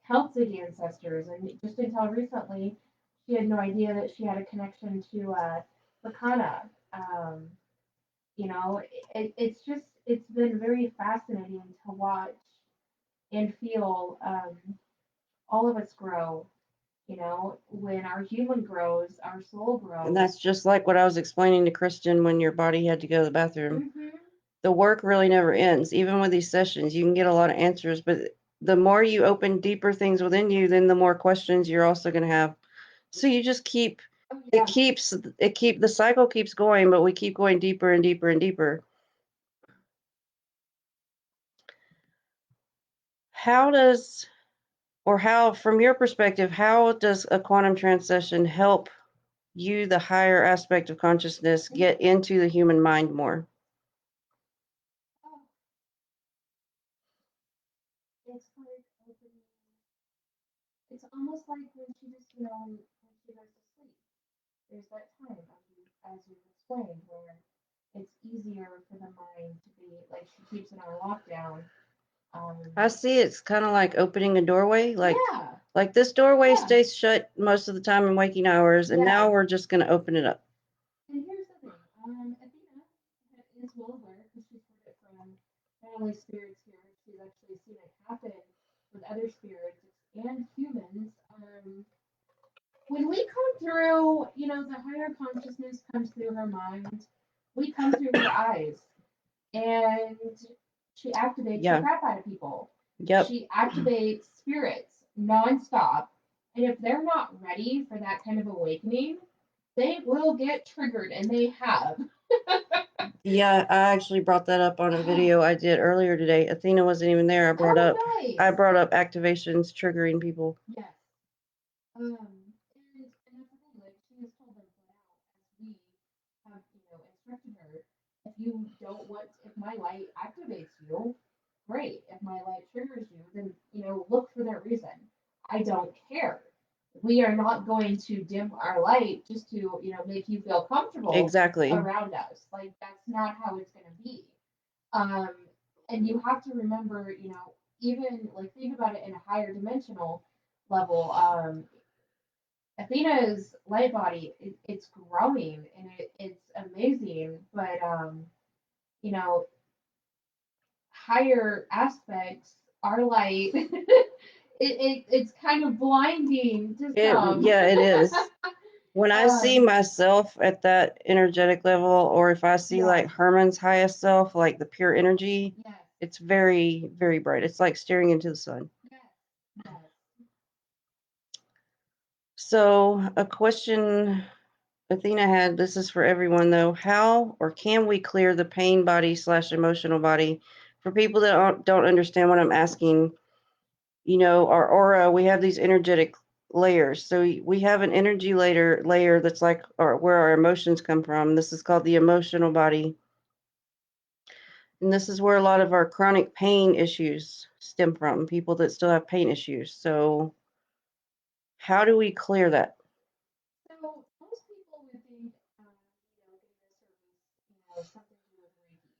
Celtic ancestors, and just until recently, she had no idea that she had a connection to Lacana. Um, it's been very fascinating to watch and feel all of us grow. When our human grows, our soul grows. And that's just like what I was explaining to Christian when your body had to go to the bathroom. Mm-hmm. The work really never ends. Even with these sessions, you can get a lot of answers, but the more you open deeper things within you, then the more questions you're also going to have. So you just keep, Oh, yeah. the cycle keeps going, but we keep going deeper and deeper and deeper. From your perspective, how does a quantum trance session help you, the higher aspect of consciousness, get into the human mind more? Oh, it's like opening. It's almost like when she just, when she goes to sleep. There's that time, as you explained, where it's easier for the mind to be like she keeps it on lockdown. I see it's kind of like opening a doorway. Yeah. Like this doorway Yeah. stays shut most of the time in waking hours, and Yeah. now we're just going to open it up. And here's the thing, Athena is well aware because she's heard it from not only spirits here, she's actually seen it happen with other spirits and humans. When we come through, the higher consciousness comes through her mind, we come through her eyes, and she activates the Yeah. crap out of people. Yep. She activates spirits nonstop. And if they're not ready for that kind of awakening, they will get triggered, and they have. Yeah, I actually brought that up on a video I did earlier today. Athena wasn't even there. I brought up activations triggering people. Yes. And that's the thing, like she has told them flat out, as we have, instructed her, if my light activates you, great. If my light triggers you, then, look for that reason. I don't care. We are not going to dim our light just to, make you feel comfortable Exactly. around us. Like that's not how it's gonna be. Um, and you have to remember, even like think about it in a higher dimensional level. Athena's light body, it's growing, and it's amazing, but you know, higher aspects are light. It's kind of blinding to some. Yeah, it is. When I see myself at that energetic level, or if I see like Herman's highest self, like the pure energy, yes, it's very, very bright. It's like staring into the sun. yes, yes. So, a question Athena had, this is for everyone though. How or can we clear the pain body / emotional body? For people that don't understand what I'm asking, our aura, we have these energetic layers. So we have an energy layer that's like where our emotions come from. This is called the emotional body. And this is where a lot of our chronic pain issues stem from, people that still have pain issues. So how do we clear that? So most people would think, getting a service, something to do with Reiki.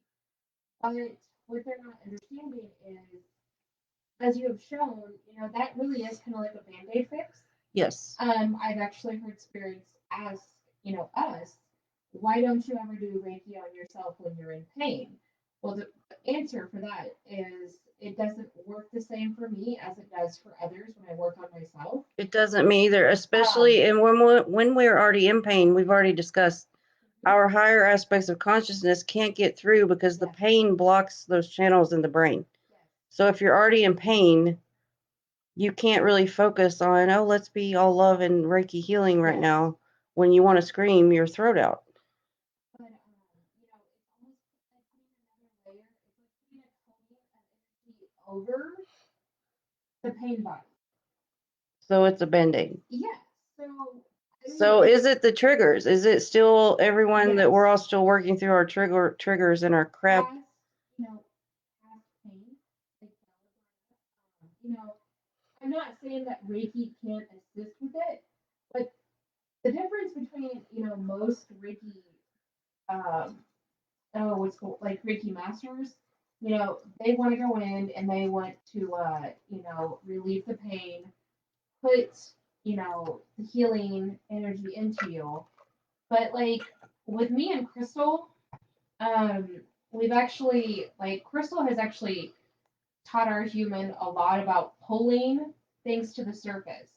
But what they're not understanding is, as you have shown, that really is kind of like a band-aid fix. Yes. I've actually heard spirits ask, us, why don't you ever do Reiki on yourself when you're in pain? Well, the answer for that is it doesn't work the same for me as it does for others when I work on myself. It doesn't me either, especially and when we're already in pain. We've already discussed our higher aspects of consciousness can't get through because the pain blocks those channels in the brain. So if you're already in pain, you can't really focus on, oh, let's be all love and Reiki healing right now. When you want to scream your throat out. But, over the pain body. So it's a band-aid. Yes. So I mean, So is it the triggers? Is it still everyone that we're all still working through our triggers and our crap? past, past pain, like you know, I'm not saying that Reiki can't assist with it, but the difference between most Reiki, um, what's called like Reiki masters, they want to go in and they want to relieve the pain, put the healing energy into you. But like with me and Crystal, um, we've actually like Crystal has actually taught our human a lot about pulling things to the surface.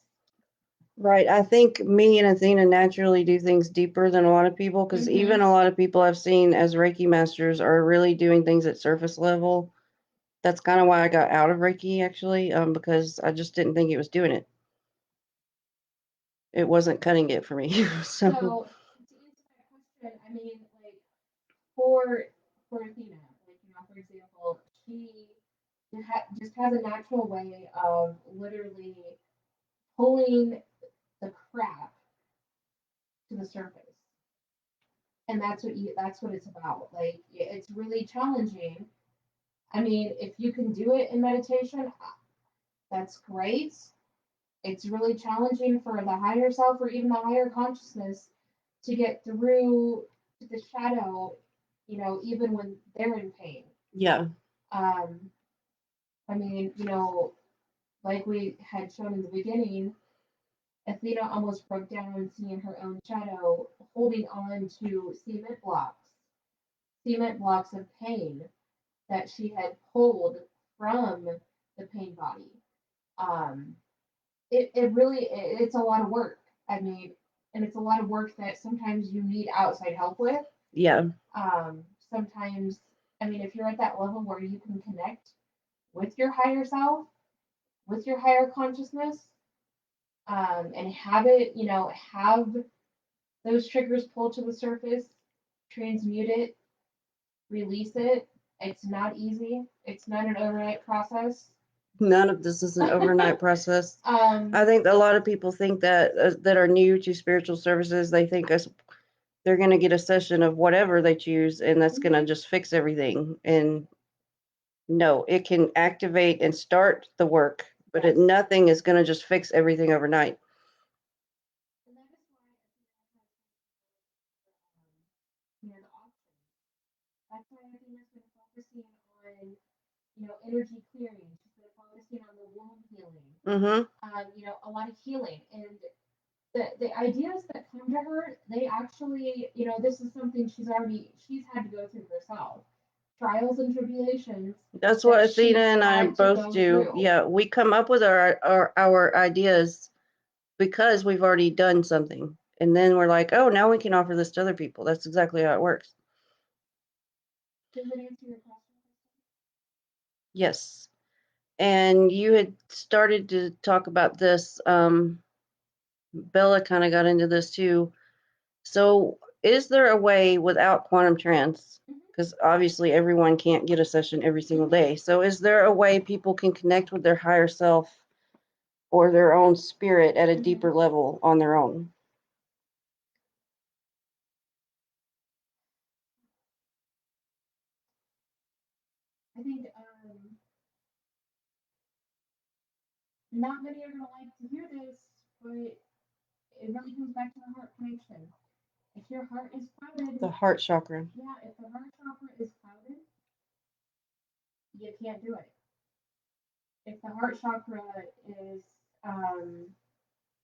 Right. I think me and Athena naturally do things deeper than a lot of people because even a lot of people I've seen as Reiki masters are really doing things at surface level. That's kind of why I got out of Reiki actually, because I just didn't think it was doing it. It wasn't cutting it for me. So So to answer that question, I mean, like for Athena, like for example, she just has a natural way of literally pulling the crap to the surface, and that's what it's about. Like it's really challenging. I mean, if you can do it in meditation, that's great. It's really challenging for the higher self or even the higher consciousness to get through to the shadow, even when they're in pain. yeah, Um, I mean, like we had shown in the beginning, Athena almost broke down seeing her own shadow holding on to cement blocks of pain that she had pulled from the pain body. Um, it really it's a lot of work. I mean, and it's a lot of work that sometimes you need outside help with. yeah, Sometimes, I mean, if you're at that level where you can connect with your higher self, with your higher consciousness, and have it, have those triggers pull to the surface, transmute it, release it. It's not easy. It's not an overnight process. none of this is an overnight process. Um, I think a lot of people think that that are new to spiritual services, they think they're going to get a session of whatever they choose and that's going to just fix everything. And no, it can activate and start the work, but nothing is going to just fix everything overnight. and that is why the options. That's why Athena's been focusing on, energy clearing. She's been focusing on the womb healing. Mm-hmm. A lot of healing and the ideas that come to her, they actually, this is something she's had to go through herself. Trials and tribulations. That's what Athena and I had to both go do. through. Yeah, we come up with our ideas because we've already done something. And then we're like, oh, now we can offer this to other people. That's exactly how it works. Does it answer your question? Yes. And you had started to talk about this. Bella kind of got into this too. So, is there a way without quantum trance? Because obviously everyone can't get a session every single day. So, is there a way people can connect with their higher self or their own spirit at a deeper level on their own? I think not many are going to like to hear this, but it really comes back to the heart connection. If your heart is clouded, The heart chakra. yeah, if the heart chakra is clouded, you can't do it. If the heart chakra is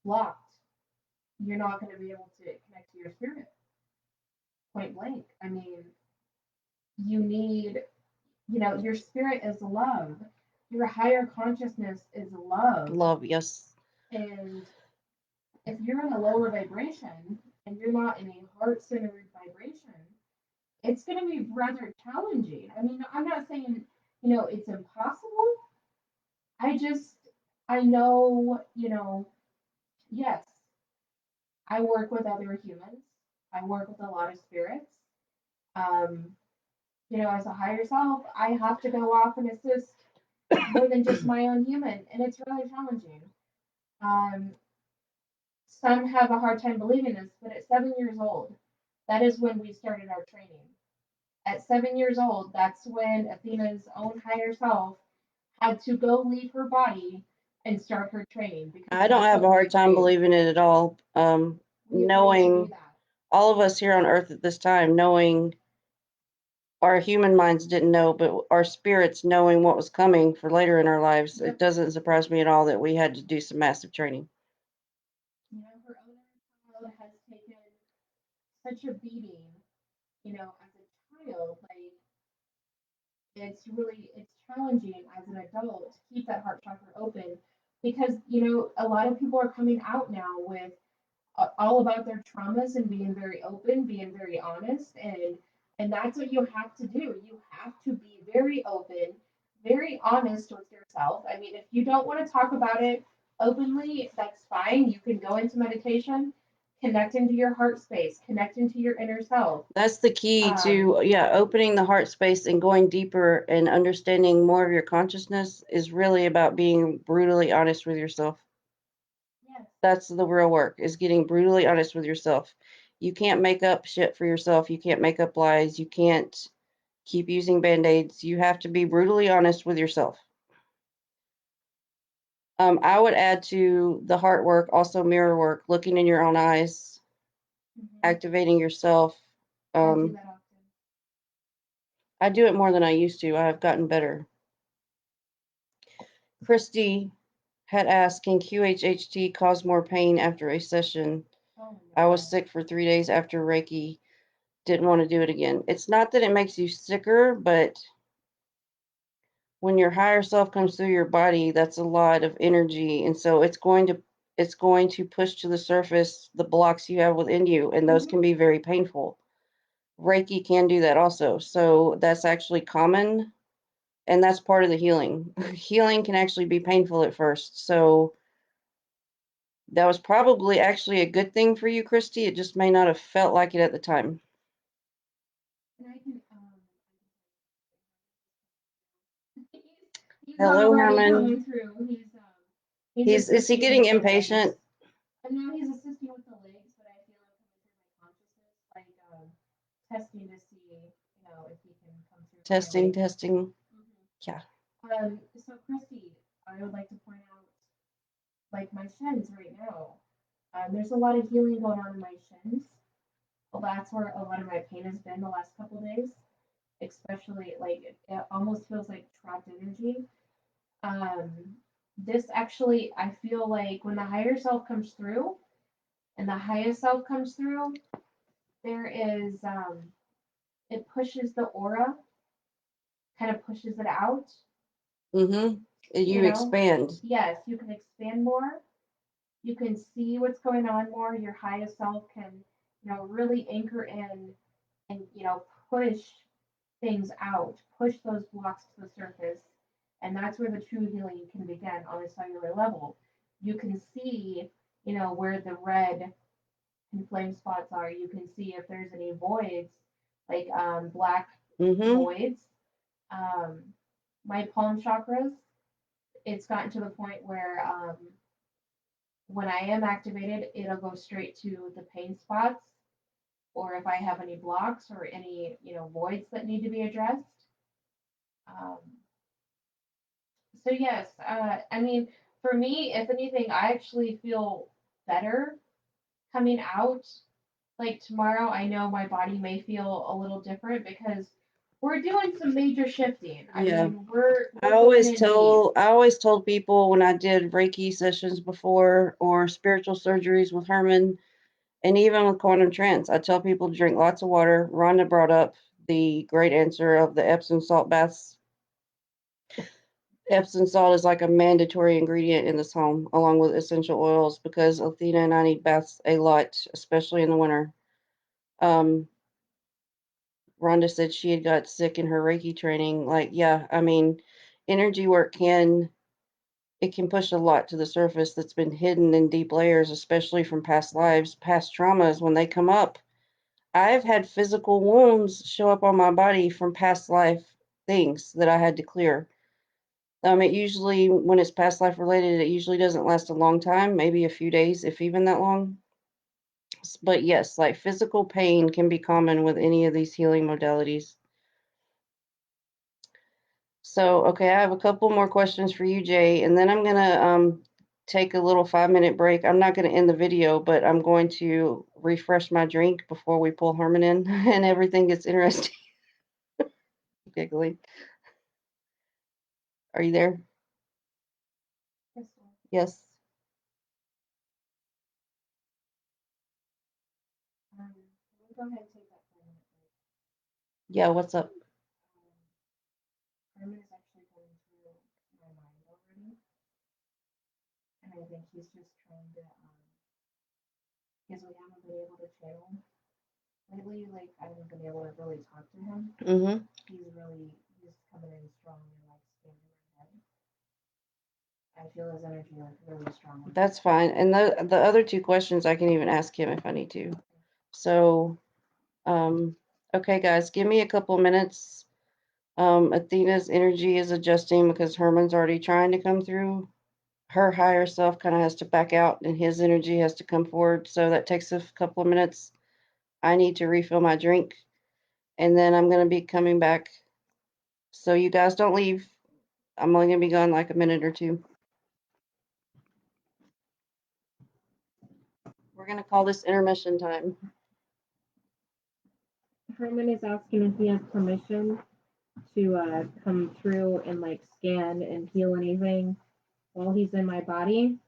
blocked, you're not going to be able to connect to your spirit. Point blank. I mean, you need, your spirit is love. Your higher consciousness is love. Love, yes. And if you're in a lower vibration and you're not in a heart centered vibration, it's going to be rather challenging. I mean, I'm not saying, it's impossible. I know, yes, I work with other humans. I work with a lot of spirits. Um, as a higher self, I have to go off and assist, more than just my own human, and it's really challenging. Um, some have a hard time believing this, but at 7 years old, that is when we started our training. At 7 years old, that's when Athena's own higher self had to go leave her body and start her training because I don't that's have a what we hard time agreed. believing it at all. We agreed to do Knowing that. all of us here on Earth at this time, knowing our human minds didn't know, but our spirits knowing what was coming for later in our lives, Yep. it doesn't surprise me at all that we had to do some massive training. You know, her own child has taken such a beating, you know, as a child. Like, it's challenging as an adult to keep that heart chakra open because, you know, a lot of people are coming out now with all about their traumas and being very open, being very honest, and that's what you have to do. You have to be very open, very honest with yourself. I mean, if you don't want to talk about it openly, that's fine. You can go into meditation, connect into your heart space, connect into your inner self. That's the key Um, to, yeah, opening the heart space and going deeper and understanding more of your consciousness is really about being brutally honest with yourself. yes. That's the real work, is getting brutally honest with yourself. You can't make up shit for yourself. You can't make up lies. You can't keep using band-aids. You have to be brutally honest with yourself. I would add to the heart work also mirror work, looking in your own eyes, Mhm. activating yourself. I do Um, that often. I do it more than I used to. I have gotten better. Christy had asked, can QHHT cause more pain after a session? Oh I was no. sick for 3 days after Reiki. Didn't want to do it again. It's not that it makes you sicker, but when your higher self comes through your body, that's a lot of energy, and so it's going to push to the surface the blocks you have within you, and those Hmm. can be very painful. Reiki can do that also, so that's actually common, and that's part of the healing. Healing can actually be painful at first, so that was probably actually a good thing for you, Christy. It just may not have felt like it at the time. And I can he's Hello, already Herman. coming through. He's Is he assisting getting with the legs. impatient? And now he's assisting with the legs, but I feel him coming through my consciousness, like testing to see, you know, if he can come through Testing, clearly. testing. Hmm. Yeah. So Christy, I would like to point out, like my shins right now. There's a lot of healing going on in my shins. Well, that's where a lot of my pain has been the last couple days, especially like it almost feels like trapped energy. Um, this actually, I feel like when the higher self comes through and the highest self comes through, there is, it pushes the aura, kind of pushes it out, Mm-hmm. you You know? expand. Yes, you can expand more. You can see what's going on more. Your highest self can, you know, really anchor in and, you know, push things out, push those blocks to the surface. And that's where the true healing can begin on a cellular level. You can see, you know, where the red and flame spots are. You can see if there's any voids, like black Mm-hmm. voids. Um, my palm chakras, it's gotten to the point where when I am activated, it'll go straight to the pain spots, or if I have any blocks or any, you know, voids that need to be addressed. Um, so yes, I mean, for me, if anything, I actually feel better coming out. Like tomorrow, I know my body may feel a little different because we're doing some major shifting. I Yeah. mean, we're going in deep. I always told people when I did Reiki sessions before or spiritual surgeries with Herman and even with quantum trance, I tell people to drink lots of water. Rhonda brought up the great answer of the Epsom salt baths. Epsom salt is like a mandatory ingredient in this home, along with essential oils, because Athena and I need baths a lot, especially in the winter. Um, Rhonda said she had got sick in her Reiki training. Like, yeah, I mean, energy work can push a lot to the surface that's been hidden in deep layers, especially from past lives, past traumas. When they come up, I've had physical wounds show up on my body from past life things that I had to clear. It usually, when it's past life related, it usually doesn't last a long time, maybe a few days, if even that long. But yes, like physical pain can be common with any of these healing modalities. So, okay, I have a couple more questions for you, Jay, and then I'm gonna take a little 5-minute break. I'm not gonna end the video, but I'm going to refresh my drink before we pull Herman in and everything gets interesting. Giggling. Are you there? Crystal, Yes. we'll go ahead and take that 5 minute break. Yeah, what's up? Herman is actually going through my mind already, and I think he's just trying to, because we haven't been able to channel lately, like I haven't been able to really talk to him. Mm-hmm. He's coming in strong and like standing my head. I feel his energy like really strong. That's fine. And the other two questions I can even ask him if I need to. So, okay, guys, give me a couple minutes. Athena's energy is adjusting because Herman's already trying to come through. Her higher self kind of has to back out and his energy has to come forward. So that takes a couple of minutes. I need to refill my drink and then I'm going to be coming back. So you guys don't leave. I'm only going to be gone like a minute or two. We're going to call this intermission time. Herman is asking if he has permission to come through and like scan and heal anything while he's in my body.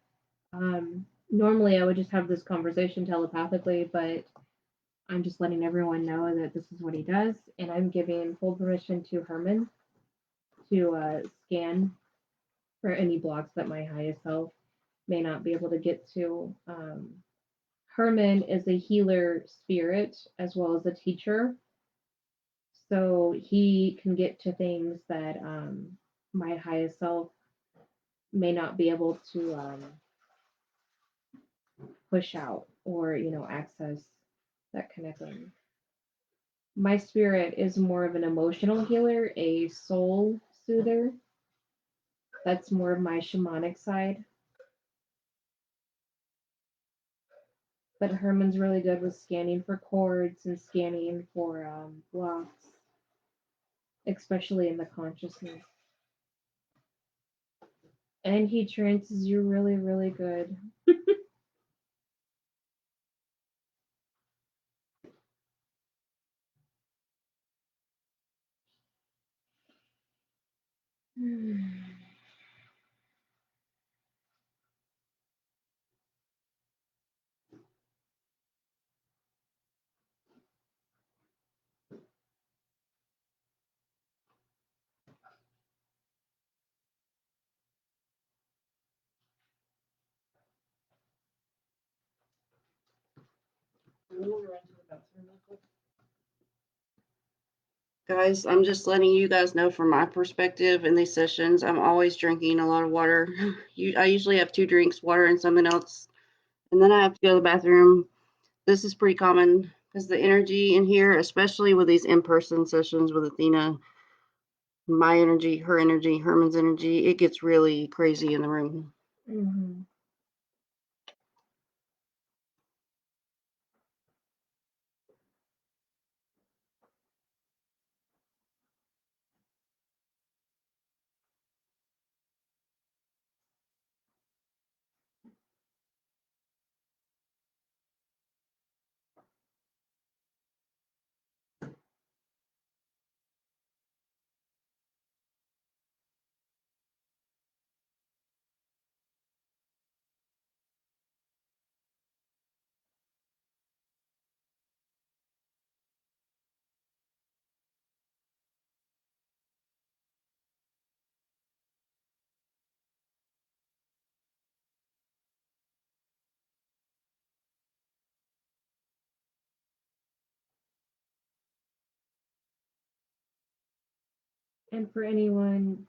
Normally, I would just have this conversation telepathically, but I'm just letting everyone know that this is what he does, and I'm giving full permission to Herman to scan for any blocks that my highest self may not be able to get to. Herman is a healer spirit as well as a teacher, so he can get to things that my highest self may not be able to push out or access that kind of thing. My spirit is more of an emotional healer, a soul soother. That's more of my shamanic side. But Herman's really good with scanning for cords and scanning for blocks, especially in the consciousness. And he trances you really, really good. Guys, I'm just letting you guys know from my perspective in these sessions, I'm always drinking a lot of water. I usually have 2 drinks, water and something else, and then I have to go to the bathroom. This is pretty common because the energy in here, especially with these in-person sessions with Athena, my energy, her energy, Herman's energy, it gets really crazy in the room. Mm-hmm. And for anyone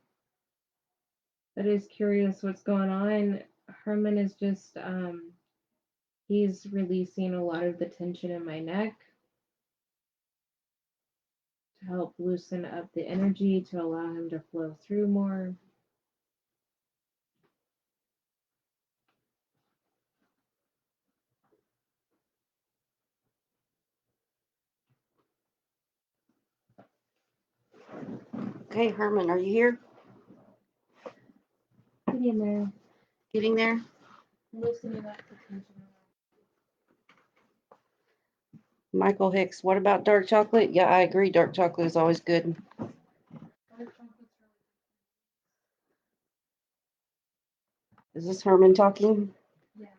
that is curious what's going on, Herman is just he's releasing a lot of the tension in my neck to help loosen up the energy to allow him to flow through more. Okay, Herman, are you here? Getting there. Getting there? Loosening up the tension. Michael Hicks, what about dark chocolate? Yeah, I agree. Dark chocolate is always good. Dark chocolate's Is this Herman talking? really,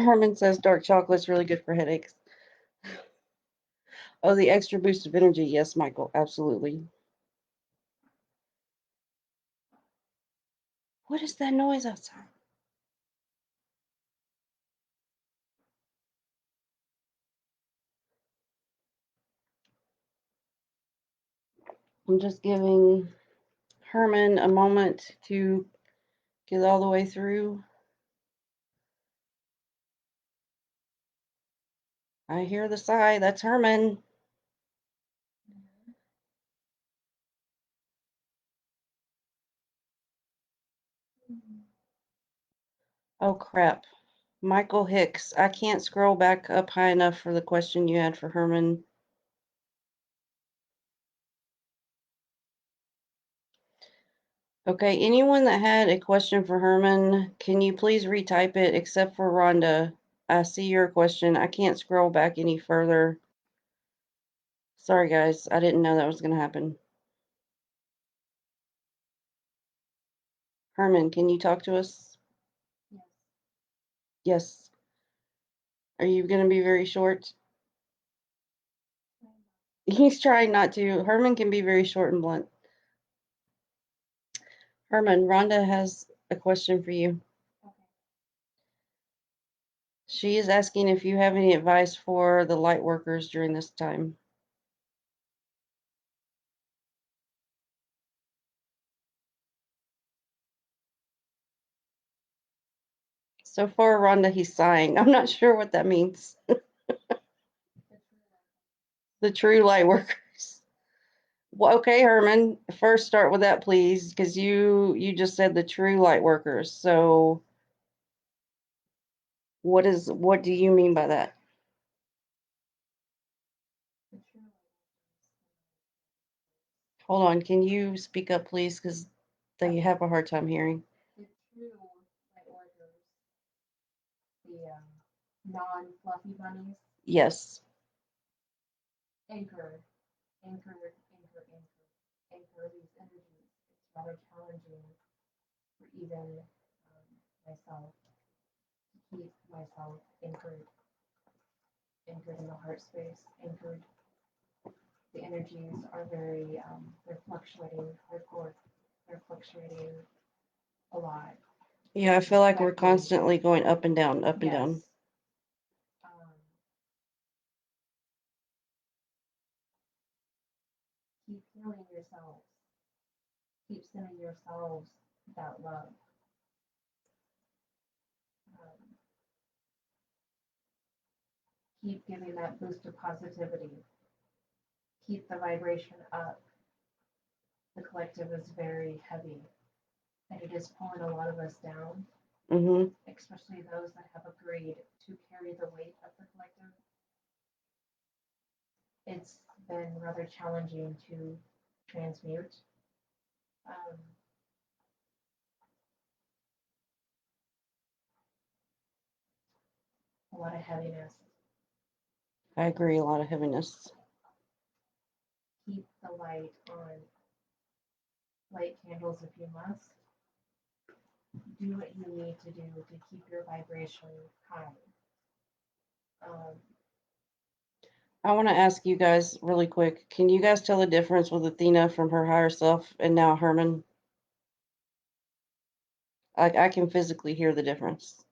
Herman says dark chocolate's really good for headaches. Oh, the extra boost of energy. Yes, Michael, absolutely. What is that noise outside? I'm just giving Herman a moment to get all the way through. I hear the sigh. That's Herman. Oh, crap. Michael Hicks. I can't scroll back up high enough for the question you had for Herman. Okay, anyone that had a question for Herman, can you please retype it except for Rhonda? I see your question. I can't scroll back any further. Sorry, guys. I didn't know that was going to happen. Herman, can you talk to us? Yes. Yes. Are you going to be very short? He's trying not to. Herman can be very short and blunt. Herman, Rhonda has a question for you. Okay. She is asking if you have any advice for the light workers during this time. So far, Rhonda, he's sighing. I'm not sure what that means. The true light workers. Well, okay, Herman. First, start with that, please, because you just said the true light workers. So, what do you mean by that? The true light Hold on. Can you speak up, please? Because they have a hard time hearing. the true light workers, the non-fluffy bunnies, Yes. anchor, anchor these energies. It's rather challenging for even myself to keep myself anchored in the heart space, anchored. The energies are very, they're fluctuating hardcore. They're fluctuating a lot. Yeah, I feel like we're constantly going up and down, up and down. Keep healing yourselves. Keep sending yourselves that love. Keep giving that boost of positivity. Keep the vibration up. The collective is very heavy, and it is pulling a lot of us down, especially those that have agreed to carry the weight of the collective. It's been rather challenging to transmute. A lot of heaviness. I agree, a lot of heaviness. Keep the light on. Light candles if you must. Do what you need to do to keep your vibration high. I want to ask you guys really quick. Can you guys tell the difference with Athena from her higher self and now Herman? I can physically hear the difference.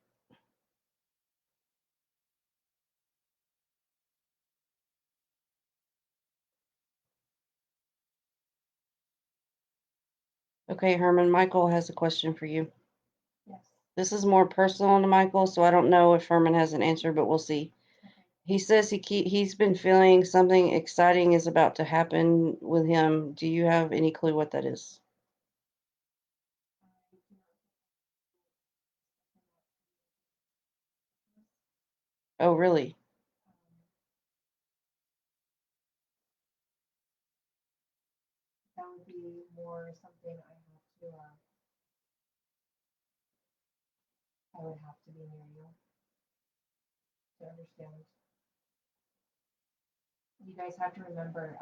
Okay, Herman, Michael has a question for you. Yes. This is more personal to Michael, so I don't know if Herman has an answer, but we'll see. Okay. He says he's been feeling something exciting is about to happen with him. Do you have any clue what that is? Oh, really? that would be more something I would have to be near you to understand. You guys have to remember,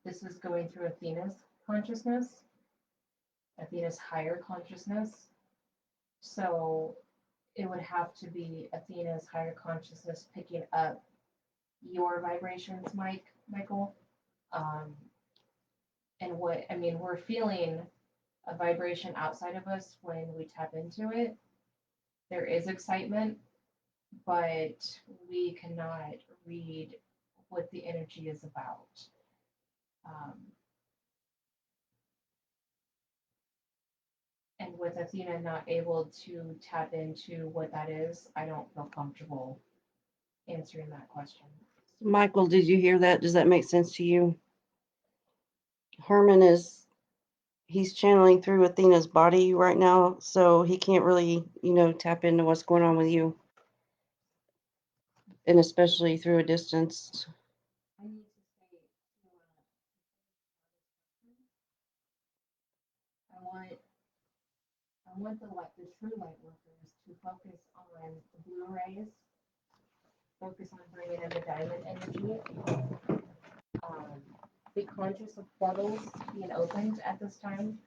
this is going through Athena's consciousness, Athena's higher consciousness. So it would have to be Athena's higher consciousness picking up your vibrations, Michael. And what, I mean, we're feeling a vibration outside of us when we tap into it. There is excitement, but we cannot read what the energy is about. And with Athena not able to tap into what that is, I don't feel comfortable answering that question. Michael, did you hear that? Does that make sense to you? Herman he's channeling through Athena's body right now, so he can't really, tap into what's going on with you. And especially through a distance. I need to say, I want the true light workers to focus on the blue rays, focus on bringing in the diamond energy. Be conscious of portals being opened at this time.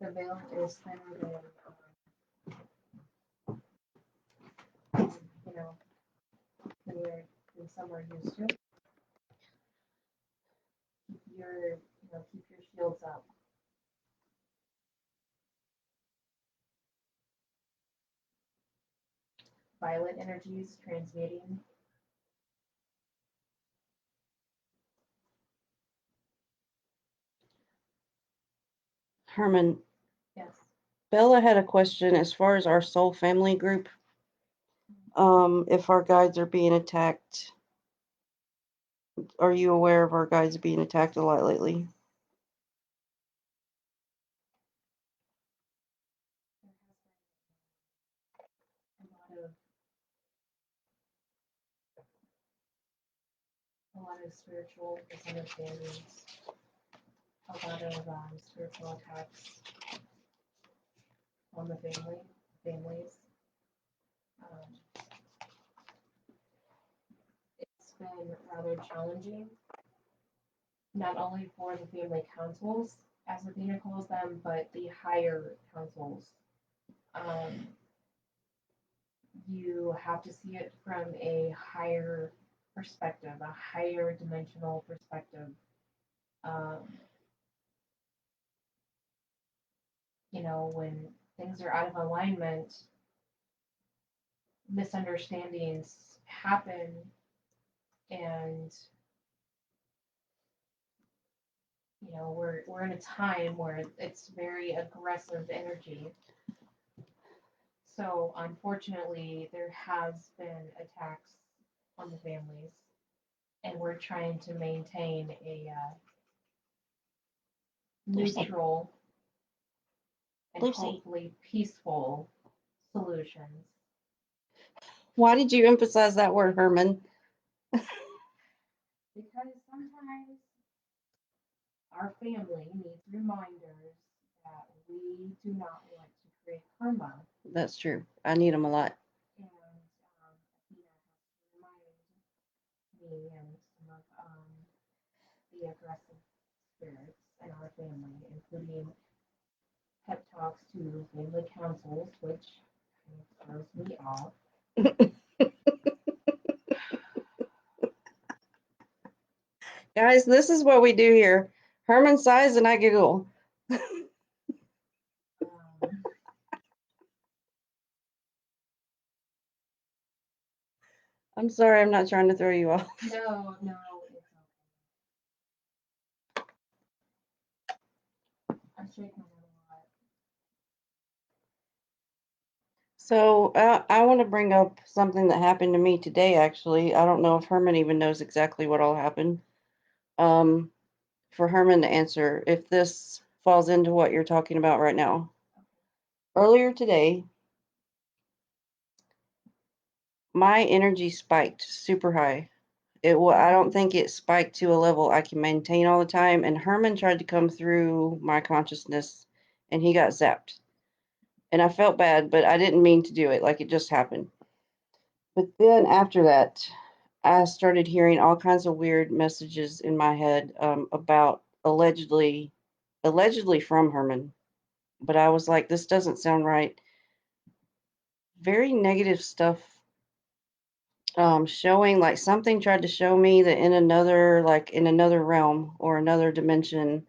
The veil is thinner than, than some are used to. Keep your shields up. Violet energies transmuting. Herman. Yes. Bella had a question as far as our soul family group. If our guides are being attacked. Are you aware of our guides being attacked a lot lately? A lot of spiritual misunderstandings, a lot of spiritual attacks on the families. It's been rather challenging, not only for the family councils, as Athena calls them, but the higher councils. You have to see it from a higher perspective, a higher dimensional perspective. When things are out of alignment, misunderstandings happen, and we're in a time where it's very aggressive energy. So unfortunately, there has been attacks on the families, and we're trying to maintain a neutral and hopefully peaceful solutions. Why did you emphasize that word, Herman? Because sometimes our family needs reminders that we do not want to create karma. That's true. I need them a lot. And Athena has to remind me and some of the aggressive spirits in our family, including pep talks to family councils, which kind of throws me off. Guys, this is what we do here. Herman sighs and I giggle. I'm sorry, I'm not trying to throw you off. No, it's okay. I shake my head a lot. So I want to bring up something that happened to me today, actually. I don't know if Herman even knows exactly what all happened. For Herman to answer, if this falls into what you're talking about right now. Earlier today, my energy spiked super high. I don't think it spiked to a level I can maintain all the time. And Herman tried to come through my consciousness, and he got zapped. And I felt bad, but I didn't mean to do it. Like, it just happened. But then after that, I started hearing all kinds of weird messages in my head about allegedly from Herman. But I was like, this doesn't sound right. Very negative stuff. Showing, like, something tried to show me that in another realm or another dimension,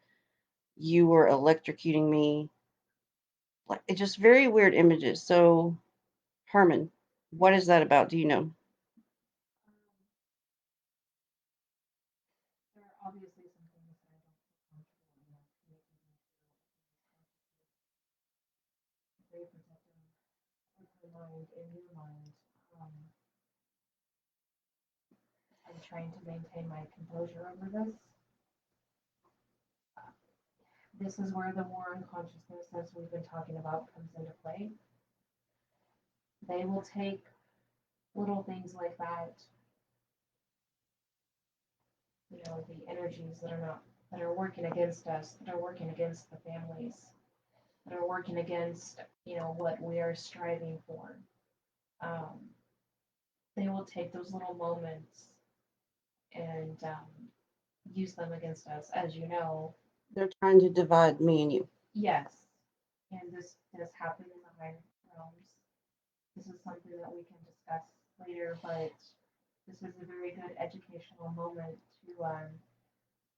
you were electrocuting me. Like, it's just very weird images. So, Herman, what is that about? Do you know? There are obviously some things that I don't feel comfortable enough making me feel very protective of her mind and your mind. Um, I'm trying to maintain my composure over this. This is where the war on consciousness, as we've been talking about, comes into play. They will take little things like that, the energies that are working against us, that are working against the families, that are working against, what we are striving for. Um, they will take those little moments and use them against us, as you know. They're trying to divide me and you. Yes, and this does happen in the higher realms. This is something that we can discuss later, but this is a very good educational moment to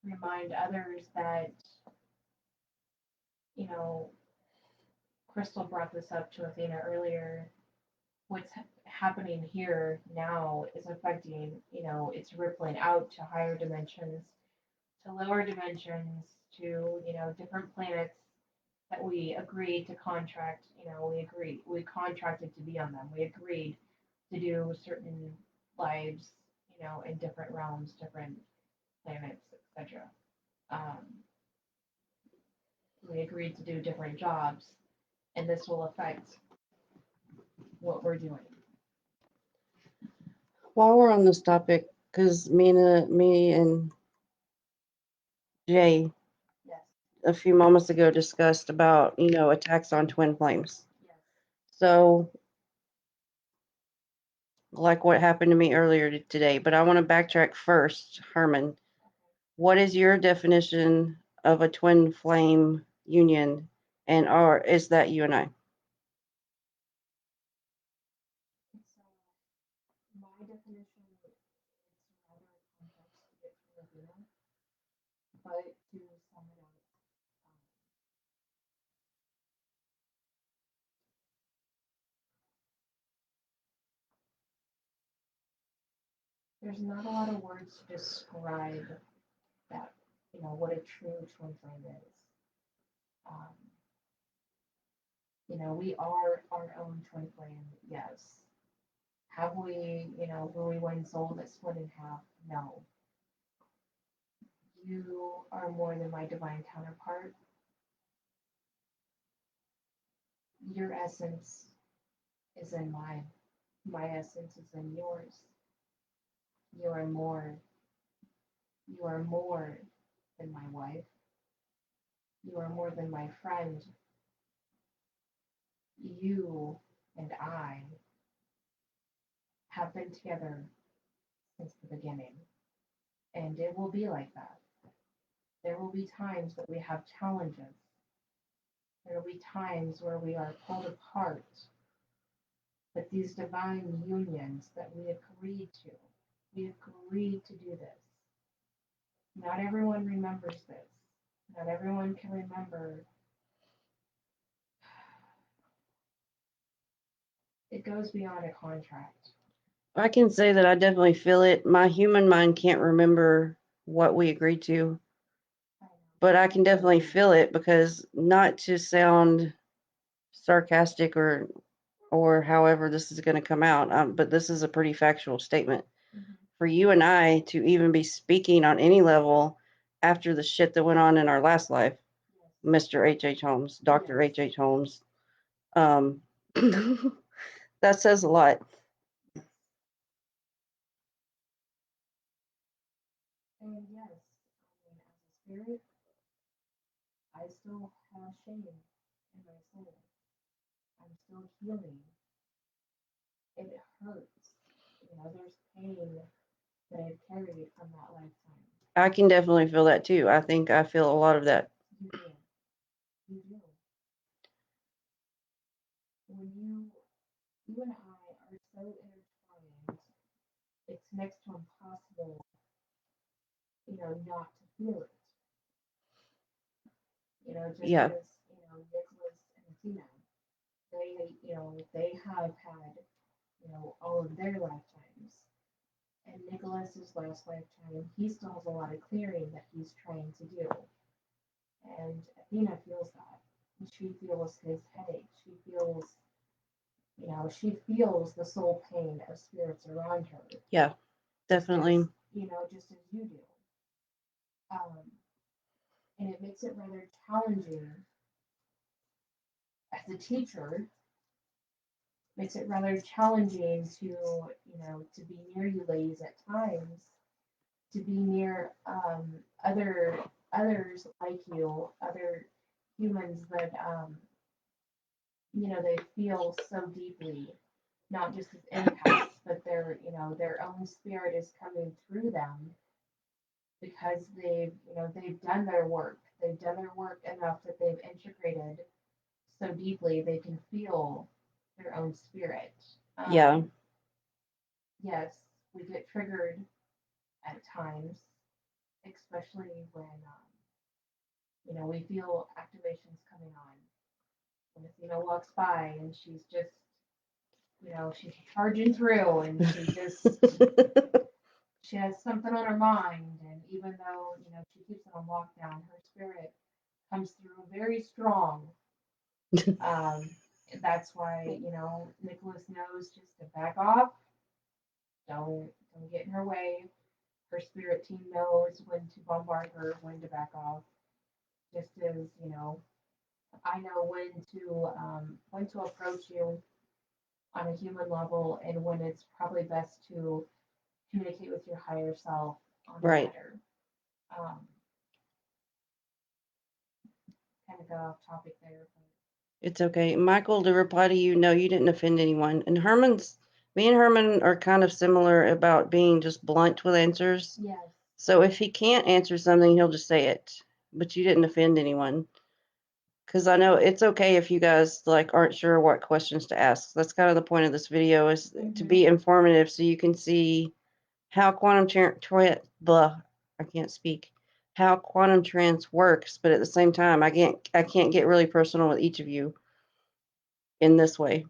remind others that, you know, Crystal brought this up to Athena earlier. What's happening here now is affecting, it's rippling out to higher dimensions, to lower dimensions, to, different planets that we agreed to contract. We contracted to be on them. We agreed to do certain lives, in different realms, different planets, etc. Um, we agreed to do different jobs, and this will affect what we're doing. While we're on this topic, because me and Jay Yes. a few moments ago discussed about, attacks on twin flames. Yes. So, like what happened to me earlier today, but I want to backtrack first. Herman, what is your definition of a twin flame union, and is that you and I? My definition, it's rather complex to get to Athena, but to sum it up, there's not a lot of words to describe that, what a true twin flame is. Um, we are our own twin flame, yes. Have we, were we one soul that split in half? No. You are more than my divine counterpart. Your essence is in mine. My essence is in yours. You are more. You are more than my wife. You are more than my friend. You and I have been together since the beginning, and it will be like that. There will be times that we have challenges. There will be times where we are pulled apart. But these divine unions that we agreed to do this. Not everyone remembers this. Not everyone can remember. It goes beyond a contract. I can say that I definitely feel it. My human mind can't remember what we agreed to, but I can definitely feel it, because, not to sound sarcastic or however this is going to come out, but this is a pretty factual statement. Mm-hmm. For you and I to even be speaking on any level after the shit that went on in our last life, yes. Mr. H.H. Holmes, Dr. Yes. H.H. Holmes, that says a lot. And yes, I mean, as a spirit, I still have shame in my soul. I'm still healing. It hurts. You know, there's pain that I've carried from that lifetime. I can definitely feel that too. I think I feel a lot of that. You do. You do. When you and I are so intertwined, it's next to impossible, you know, not to feel it. You know, just Yeah. as, you know, Nicholas and Athena, they have had, you know, all of their lifetimes. And Nicholas's last lifetime, he still has a lot of clearing that he's trying to do. And Athena feels that. She feels his headache. She feels, you know, she feels the soul pain of spirits around her. Yeah, definitely. Just as, you know, just as you do. And it makes it rather challenging as a teacher. Makes it rather challenging to, you know, to be near you ladies at times, to be near others like you, other humans that you know, they feel so deeply, not just as empaths, but their, you know, their own spirit is coming through them because they've done their work. They've done their work enough that they've integrated so deeply they can feel their own spirit. Yeah. Yes, we get triggered at times, especially when you know, we feel activations coming on. When Athena walks by and she's just, you know, she's charging through and she has something on her mind, and even though, you know, she keeps it on lockdown, her spirit comes through very strong. Um, that's why, you know, Nicholas knows just to back off. Don't get in her way. Her spirit team knows when to bombard her, when to back off. Just as, you know, I know when to approach you on a human level and when it's probably best to communicate with your higher self on a Right. matter. Um, Kind of got off topic there. It's okay. Michael, to reply to you, no, you didn't offend anyone. And me and Herman are kind of similar about being just blunt with answers. Yes. So if he can't answer something, he'll just say it. But you didn't offend anyone. Because I know it's okay if you guys like aren't sure what questions to ask. That's kind of the point of this video, is to be informative so you can see how I can't speak. How quantum trance works, but at the same time, I can't get really personal with each of you in this way.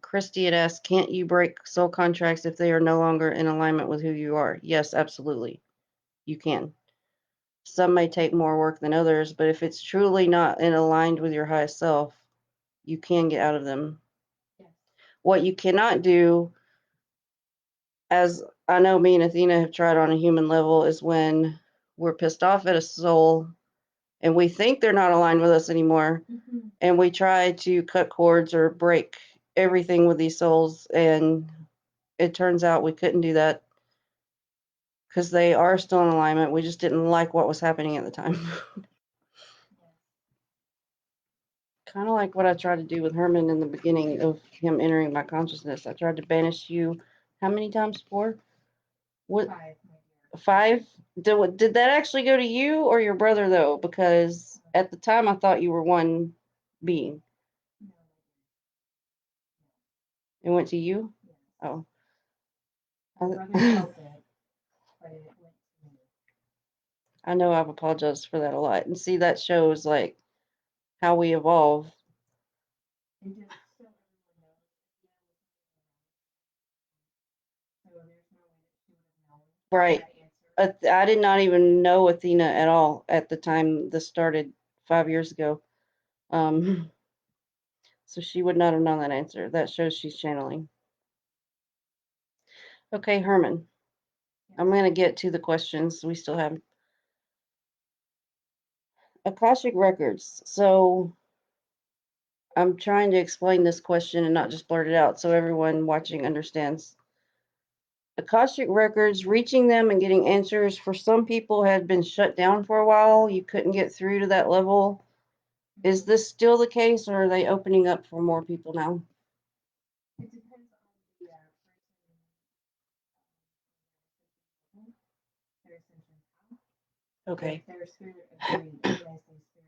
Christy had asked, can't you break soul contracts if they are no longer in alignment with who you are? Yes, absolutely. You can. Some may take more work than others, but if it's truly not in aligned with your highest self, you can get out of them. Yes. What you cannot do, as I know me and Athena have tried on a human level, is when we're pissed off at a soul and we think they're not aligned with us anymore, and we try to cut cords or break everything with these souls, and it turns out we couldn't do that because they are still in alignment. We just didn't like what was happening at the time. Kind of like what I tried to do with Herman in the beginning of him entering my consciousness. I tried to banish you how many times? 4? What? 5? Did that actually go to you or your brother though? Because at the time I thought you were one being. It went to you? Oh. I know I've apologized for that a lot. And see, that shows like how we evolve. Right. I did not even know Athena at all at the time this started 5 years ago. So she would not have known that answer. That shows she's channeling. Okay, Herman. I'm going to get to the questions we still have. Akashic Records. So I'm trying to explain this question and not just blurt it out so everyone watching understands. Akashic records, reaching them and getting answers for some people had been shut down for a while. You couldn't get through to that level. Is this still the case, or are they opening up for more people now? It depends on the person, their ascension path. Okay. If their spirit agreed, when I say spirit,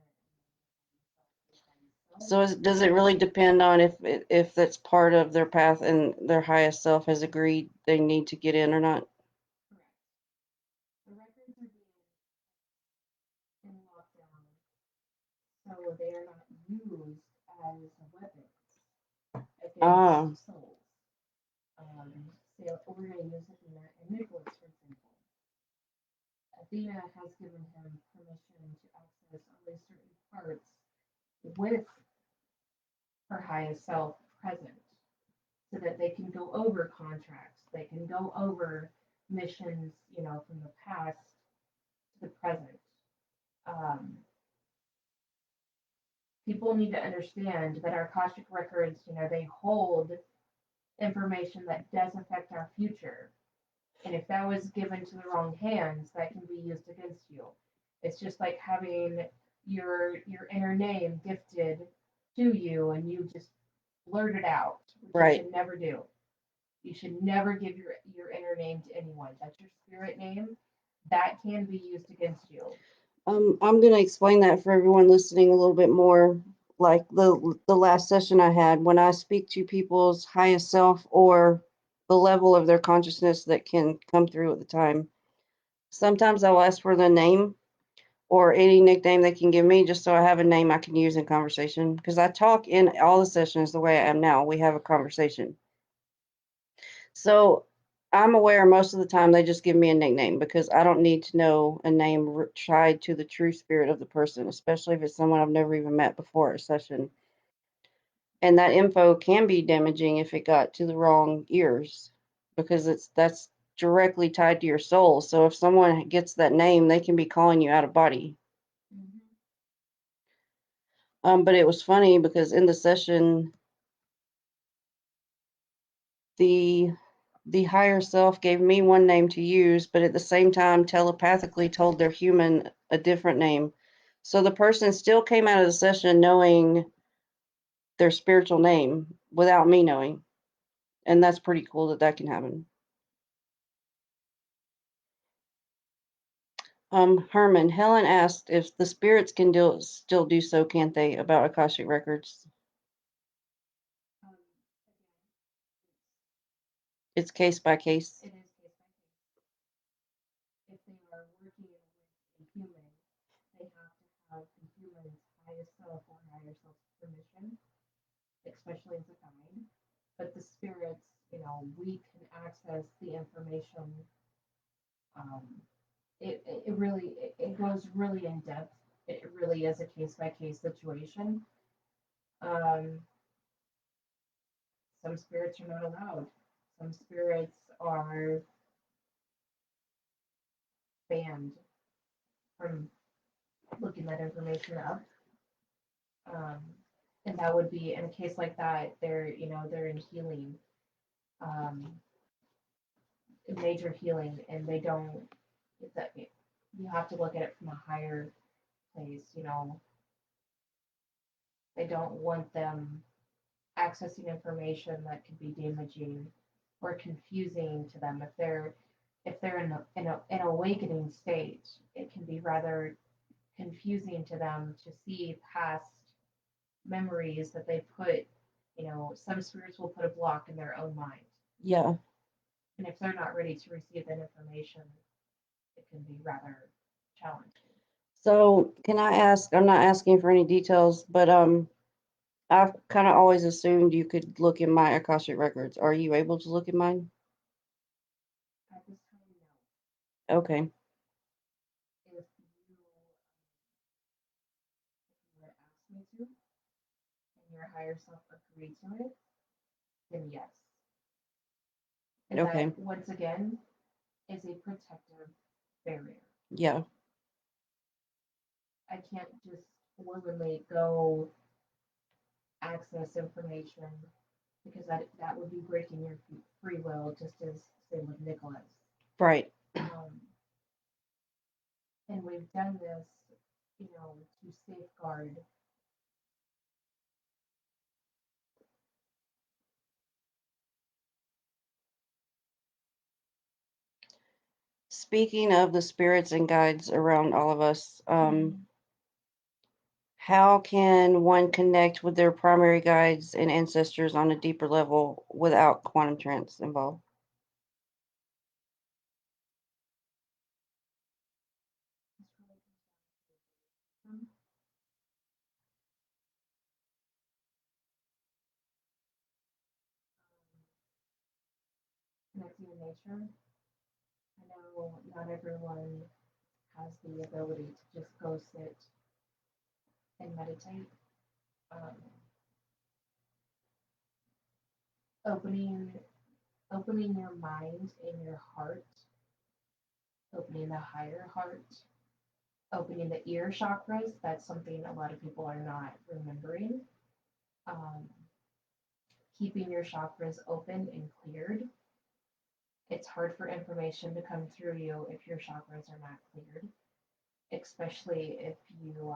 So does it really depend on if that's part of their path and their highest self has agreed they need to get in or not? correct. The records are being in lockdown, so they are not used as weapons Ah, against souls. Say we're going to use Athena and Nicholas, for example. Athena has given him permission to access only certain parts with her highest self present, so that they can go over contracts, they can go over missions, from the past to the present. Um, People need to understand that our Akashic records, they hold information that does affect our future. And if that was given to the wrong hands, that can be used against you. It's just like having your inner name gifted to you and you just blurt it out, which right. you should never do. You should never give your inner name to anyone. That's your spirit name. That can be used against you. I'm going to explain that for everyone listening a little bit more. Like the last session I had, when I speak to people's highest self or the level of their consciousness that can come through at the time, sometimes I'll ask for the name or any nickname they can give me, just so I have a name I can use in conversation. Because I talk in all the sessions the way I am now. We have a conversation. So I'm aware most of the time they just give me a nickname because I don't need to know a name tied to the true spirit of the person, especially if it's someone I've never even met before a session. And that info can be damaging if it got to the wrong ears because that's directly tied to your soul. So if someone gets that name, they can be calling you out of body. But it was funny because in the session, the higher self gave me one name to use, but at the same time telepathically told their human a different name. So the person still came out of the session knowing their spiritual name without me knowing. And that's pretty cool that can happen. Herman, Helen asked if the spirits can still do so, can't they, about Akashic records? It's case by case. It is case by case. If they are working with a human, they have to have the human's highest self or higher self's permission, especially as a guide. But the spirits, we can access the information. Um, it really it goes really in depth. It really is a case by case situation. Um, some spirits are not allowed. Some spirits are banned from looking that information up. Um, and that would be in a case like that, they're in healing, um, major healing, and they don't. That you have to look at it from a higher place. They don't want them accessing information that could be damaging or confusing to them. If they're in an awakening state, it can be rather confusing to them to see past memories that they put. Some spirits will put a block in their own mind. Yeah. And if they're not ready to receive that information, it can be rather challenging. So can I ask, I'm not asking for any details, but I've kind of always assumed you could look in my Akashic records. Are you able to look in mine? At this time, no. Okay. If you were asked me to, and your higher self agreed to it, then yes. And Okay. that, once again, is a protective barrier. Yeah. I can't just willingly go access information because that would be breaking your free will, just as same with Nicholas. Right. And we've done this, to safeguard. Speaking of the spirits and guides around all of us, how can one connect with their primary guides and ancestors on a deeper level without quantum trance involved? Connecting with nature. I know not everyone has the ability to just go sit and meditate. Opening your mind and your heart, opening the higher heart, opening the ear chakras. That's something a lot of people are not remembering. Keeping your chakras open and cleared. It's hard for information to come through you if your chakras are not cleared, especially if you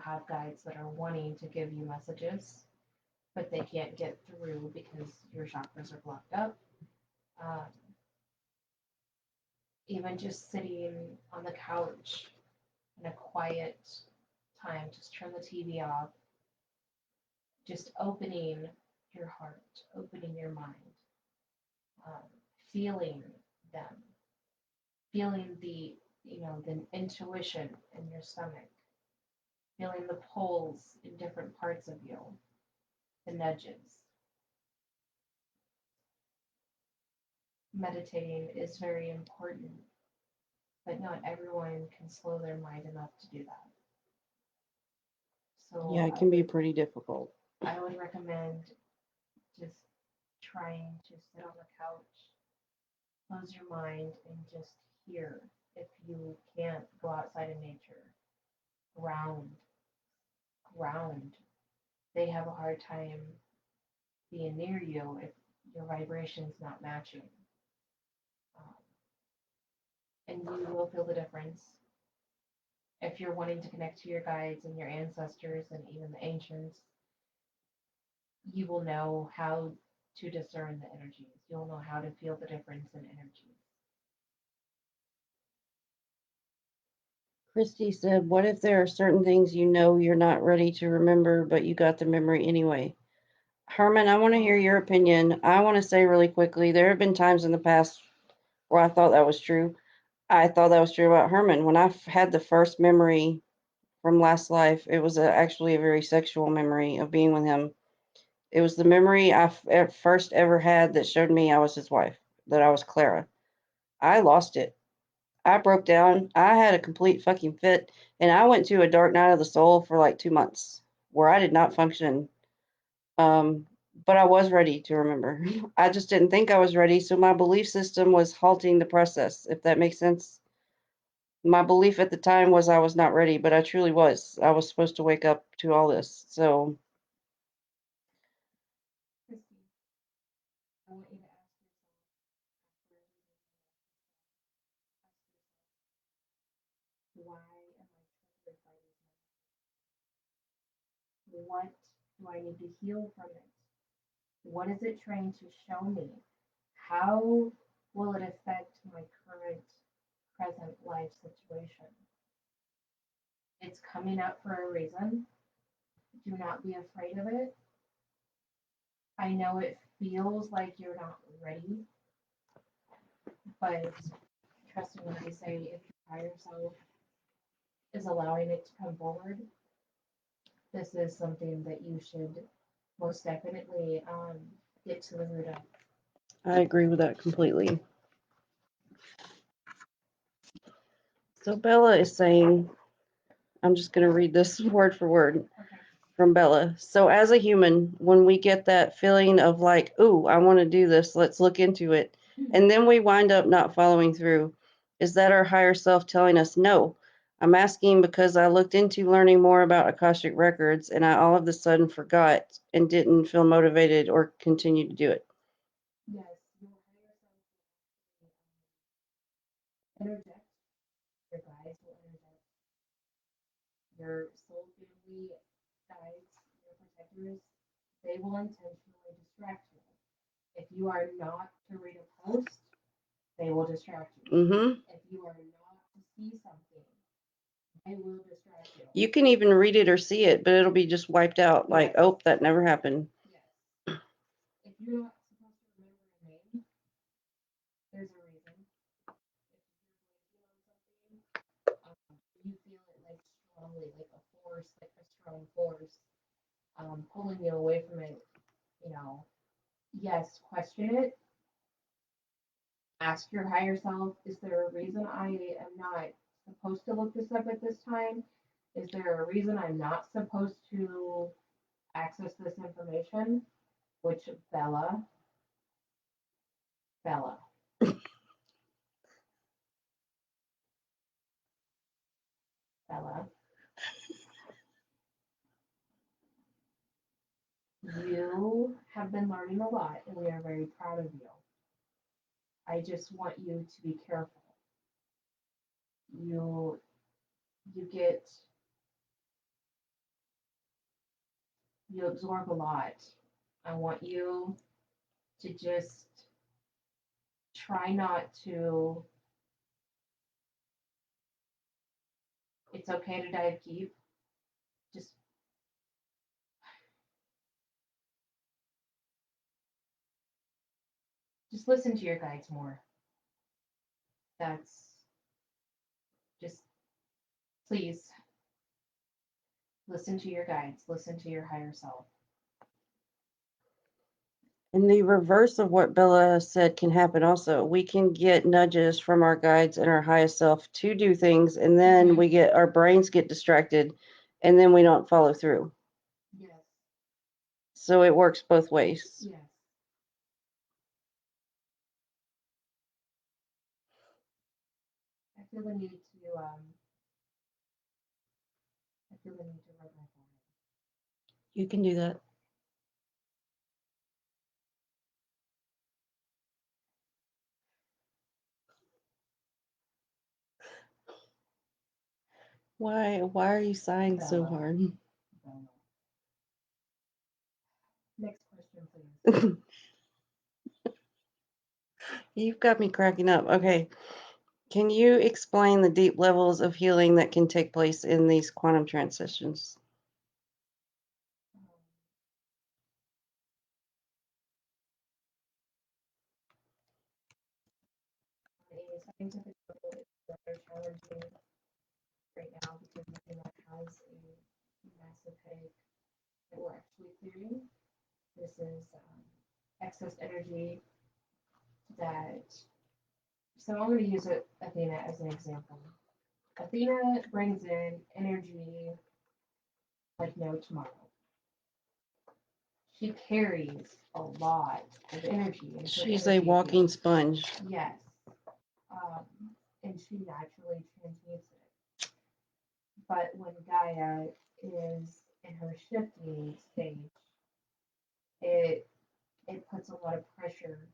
have guides that are wanting to give you messages, but they can't get through because your chakras are blocked up. Even just sitting on the couch in a quiet time, just turn the TV off, just opening your heart, opening your mind, feeling them, feeling the intuition in your stomach, feeling the pulls in different parts of you, the nudges. Meditating is very important, but not everyone can slow their mind enough to do that. So Yeah, it can be pretty difficult. I would recommend just trying to sit on the couch, close your mind, and just hear. If you can't go outside in nature, ground. They have a hard time being near you if your vibration's not matching. And you will feel the difference. If you're wanting to connect to your guides and your ancestors and even the ancients, you will know how to discern the energies. You'll know how to feel the difference in energies. Christy said, what if there are certain things you know you're not ready to remember, but you got the memory anyway? Herman, I want to hear your opinion. I want to say really quickly, there have been times in the past where I thought that was true. I thought that was true about Herman. When I had the first memory from last life, it was actually a very sexual memory of being with him. It was the memory I first ever had that showed me I was his wife, that I was Clara. I lost it. I broke down. I had a complete fucking fit, and I went to a dark night of the soul for like 2 months where I did not function. Um, but I was ready to remember. I just didn't think I was ready, so my belief system was halting the process, if that makes sense. My belief at the time was I was not ready, but I truly was. I was supposed to wake up to all this. So, Christy, I want you to ask yourself, why am I triggered by these memories? What do I need to heal from it? What is it trying to show me? How will it affect my current present life situation? It's coming up for a reason. Do not be afraid of it. I know it feels like you're not ready, but trust me when I say if your higher self is allowing it to come forward, this is something that you should most definitely get to the root of. I agree with that completely. So, Bella is saying, I'm just going to read this word for word from Bella. So, as a human, when we get that feeling of like, ooh, I want to do this, let's look into it, and then we wind up not following through, is that our higher self telling us, no, I'm asking because I looked into learning more about Akashic records and I all of a sudden forgot and didn't feel motivated or continue to do it. Yes, your higher self will interject. Your guides will interject. Your soul family guides, your protectors, they will intentionally distract you. If you are not to read a post, they will distract you. Mm-hmm. If you are not to see something, they will distract you. You can even read it or see it, but it'll be just wiped out. Like, Yes. oh, that never happened. Yes. If you're not supposed to remember a name, there's a reason. If you're blanking on something, you feel it like strongly, like a force, like a strong force, pulling you away from it. You know, yes, question it. Ask your higher self, is there a reason I am not supposed to look this up at this time? Is there a reason I'm not supposed to access this information? Which Bella, Bella, you have been learning a lot and we are very proud of you. I just want you to be careful. You you absorb a lot. I want you to just try not to, it's okay to dive deep. Just listen to your guides more. That's just, please listen to your guides, listen to your higher self. And the reverse of what Bella said can happen also. We can get nudges from our guides and our highest self to do things, and then we get our brains get distracted, and then we don't follow through. Yes. So it works both ways. Yes. I feel the need to rub my forehead. You can do that. Why are you sighing so Bella. hard? Bella. Next question, please. You've got me cracking up. Okay. Can you explain the deep levels of healing that can take place in these quantum transitions? A scientific level is rather challenging right now because Athena has a massive headache that we're actually clearing. This is excess energy that, so I'm going to use Athena as an example. Athena brings in energy like no tomorrow. She carries a lot of energy. She's a walking sponge. Yes. And she naturally transmutes it. But when Gaia is in her shifting stage, it puts a lot of pressure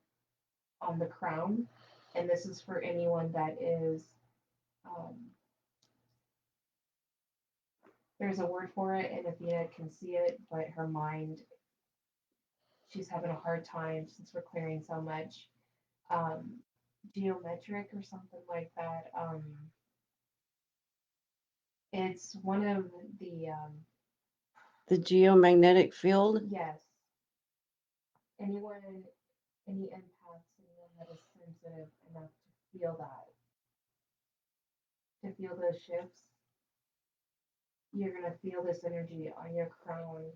on the crown. And this is for anyone that is, there's a word for it, and Athena can see it, but her mind, she's having a hard time since we're clearing so much. Geometric or something like that. It's one of the geomagnetic field. Yes. Anyone, any empaths, anyone that is sensitive enough to feel that, to feel those shifts, you're gonna feel this energy on your crown,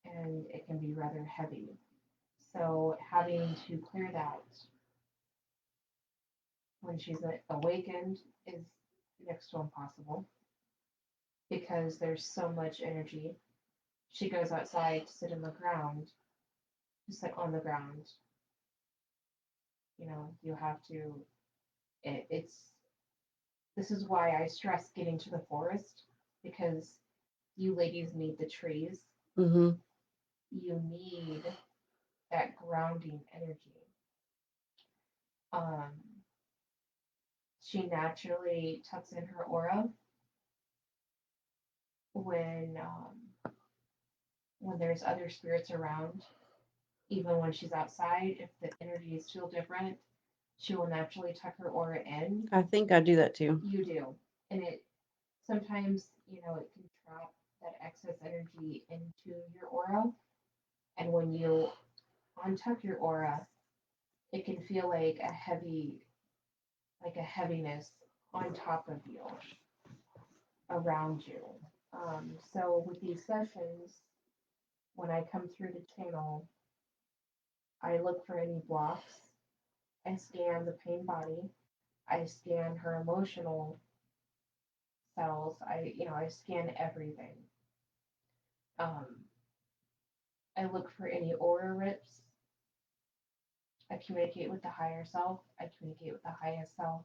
and it can be rather heavy. So having to clear that when she's awakened is next to impossible because there's so much energy. She goes outside to sit in the ground, to sit on the ground. You know, you have to, it's, This is why I stress getting to the forest, because you ladies need the trees. Mm-hmm. You need that grounding energy. Um, she naturally tucks in her aura when when there's other spirits around. Even when she's outside, if the energies feel different, she will naturally tuck her aura in. I think I do that too. You do, and it sometimes it can trap that excess energy into your aura, and when you untuck your aura, it can feel like a heaviness on top of you, around you. So with these sessions, when I come through the channel, I look for any blocks. I scan the pain body. I scan her emotional cells. I scan everything. Um, I look for any aura rips. I communicate with the higher self. I communicate with the highest self.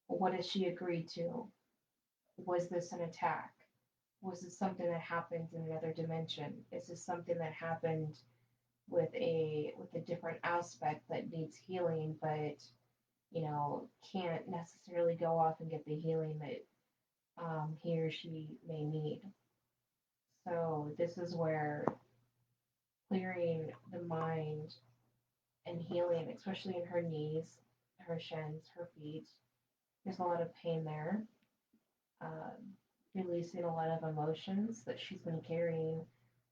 What does she agree to? Was this an attack? Was this something that happened in another dimension? Is this something that happened with a different aspect that needs healing, but can't necessarily go off and get the healing that he or she may need. So this is where clearing the mind and healing, especially in her knees, her shins, her feet. There's a lot of pain there. Um, Releasing a lot of emotions that she's been carrying,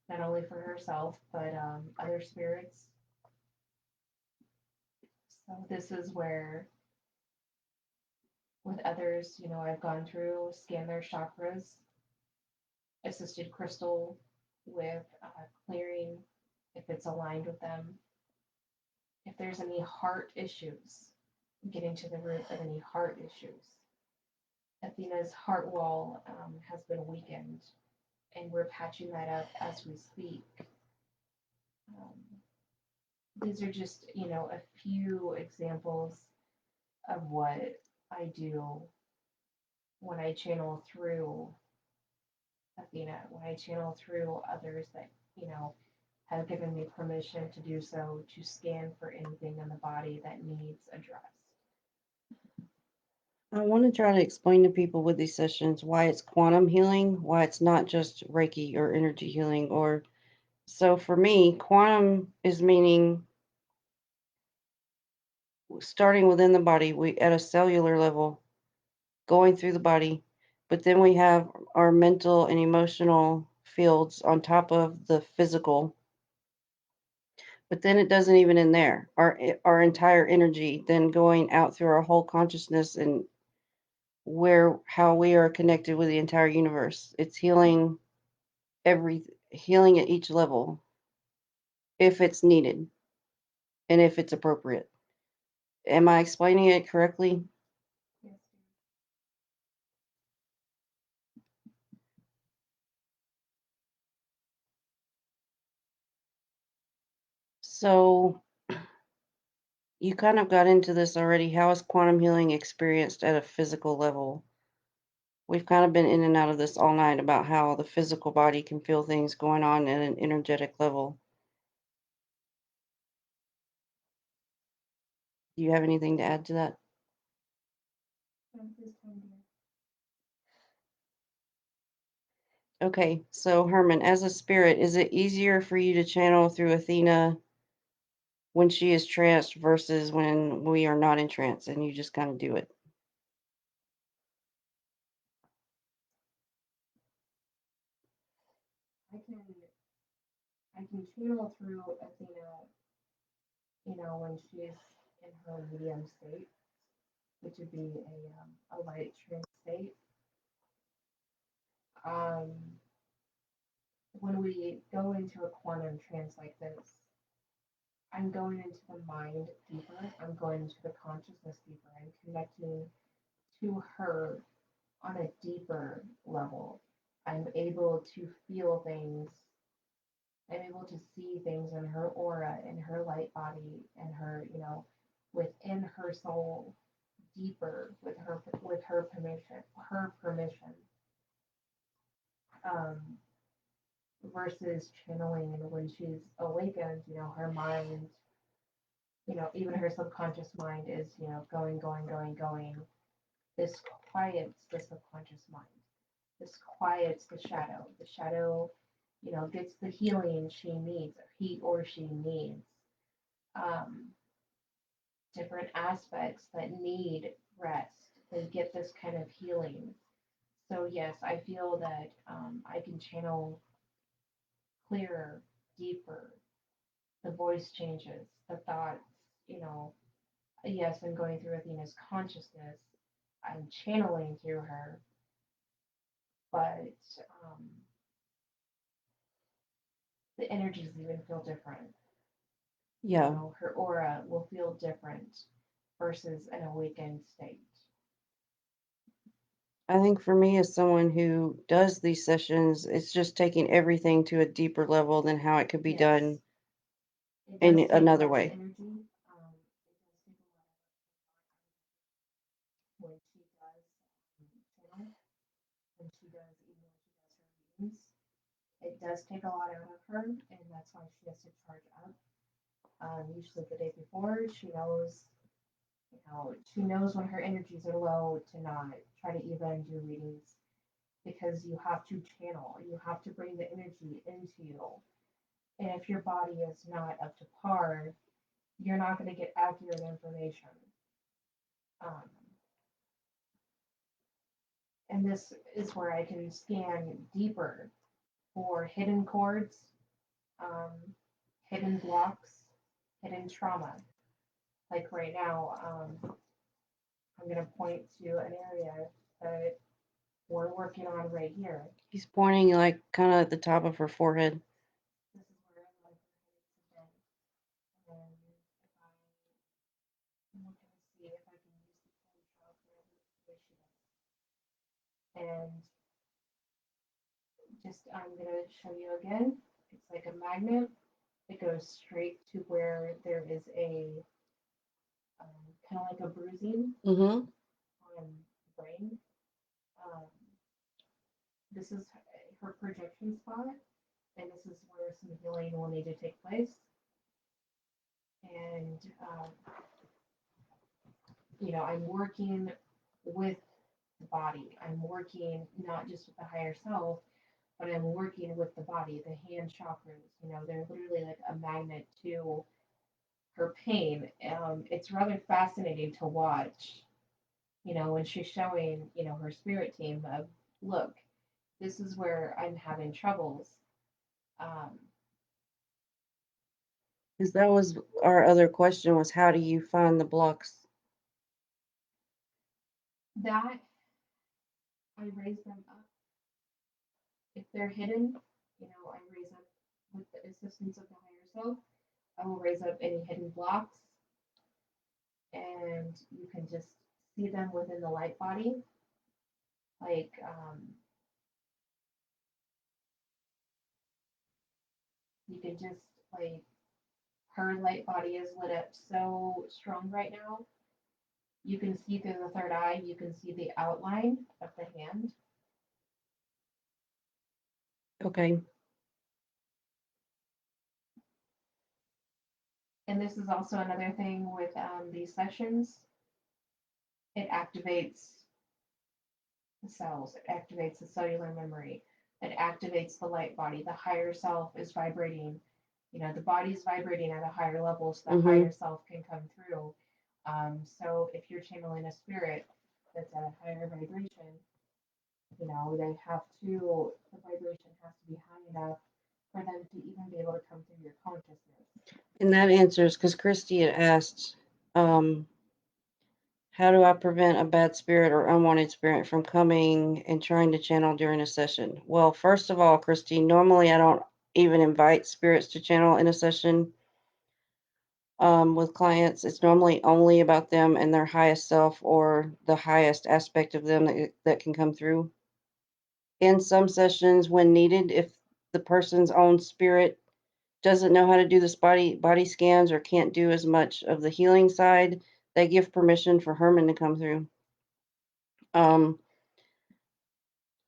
not only for herself, but other spirits. So this is where, with others, I've gone through, scanned their chakras, assisted Crystal with clearing if it's aligned with them. If there's any heart issues, getting to the root of any heart issues. Athena's heart wall has been weakened, and we're patching that up as we speak. Um, these are just, a few examples of what I do when I channel through Athena, when I channel through others that, have given me permission to do so, to scan for anything in the body that needs addressed. I want to try to explain to people with these sessions why it's quantum healing, why it's not just Reiki or energy healing. Or so for me, quantum is meaning starting within the body, we at a cellular level, going through the body, but then we have our mental and emotional fields on top of the physical. But then it doesn't even end there. Our entire energy then going out through our whole consciousness and how we are connected with the entire universe. It's healing at each level if it's needed and if it's appropriate. Am I explaining it correctly? Yes. So you kind of got into this already. How is quantum healing experienced at a physical level? We've kind of been in and out of this all night about how the physical body can feel things going on at an energetic level. Do you have anything to add to that? This time, dear. Okay, so Herman, as a spirit, is it easier for you to channel through Athena when she is tranced versus when we are not in trance and you just kind of do it? I can channel through Athena, when she's in her medium state, which would be a light trance state. Um, when we go into a quantum trance like this, I'm going into the mind deeper. I'm going into the consciousness deeper. I'm connecting to her on a deeper level. I'm able to feel things. I'm able to see things in her aura, in her light body, and her, within her soul, deeper with her permission. Versus channeling when she's awakened, her mind, even her subconscious mind is, going. This quiets the subconscious mind. This quiets the shadow. The shadow, gets the healing she needs, or he or she needs. Different aspects that need rest, they get this kind of healing. So yes, I feel that I can channel clearer, deeper. The voice changes, the thoughts, yes, I'm going through Athena's consciousness. I'm channeling through her, but the energies even feel different. Yeah. Her aura will feel different versus an awakened state. I think for me, as someone who does these sessions, it's just taking everything to a deeper level than how it could be Yes. done It in does take another a lot of way. energy. It does take a lot of when she does channel, when she does, even when she does her readings. It does take a lot out of her, and that's why she has to charge up. Usually the day before, she knows when her energies are low to not try to even do readings, because you have to channel, you have to bring the energy into you. And if your body is not up to par, you're not going to get accurate information. Um, and this is where I can scan deeper for hidden cords, um, hidden blocks, hidden trauma. Like right now, I'm going to point to an area that we're working on right here. He's pointing like kind of at the top of her forehead. This is where a lot of her headaches have been. And if I'm looking to see if I can use the phone shop where she is. And just, I'm going to show you again. It's like a magnet. It goes straight to where there is a kind of like a bruising Mm-hmm. on the brain. Um, this is her projection spot, and this is where some healing will need to take place. And I'm working with the body. I'm working not just with the higher self, but I'm working with the body, the hand chakras. They're literally like a magnet to her pain. It's rather fascinating to watch. When she's showing, her spirit team of, look, this is where I'm having troubles. Um, Because that was our other question, was how do you find the blocks? that I raise them up. If they're hidden, I raise up with the assistance of the higher self. I will raise up any hidden blocks, and you can just see them within the light body. Like, you can just, like, her light body is lit up so strong right now. You can see through the third eye, you can see the outline of the hand. Okay. And this is also another thing with these sessions. It activates the cells, it activates the cellular memory, it activates the light body. The higher self is vibrating. The body is vibrating at a higher level, so the Mhm. higher self can come through. So if you're channeling a spirit that's at a higher vibration, they have to, the vibration has to be high enough for them to even be able to come through your consciousness. And that answers, because Christy had asked, how do I prevent a bad spirit or unwanted spirit from coming and trying to channel during a session? Well, first of all, Christy, normally I don't even invite spirits to channel in a session with clients. It's normally only about them and their highest self or the highest aspect of them that can come through. In some sessions, when needed, if the person's own spirit doesn't know how to do this body scans or can't do as much of the healing side, they give permission for Herman to come through.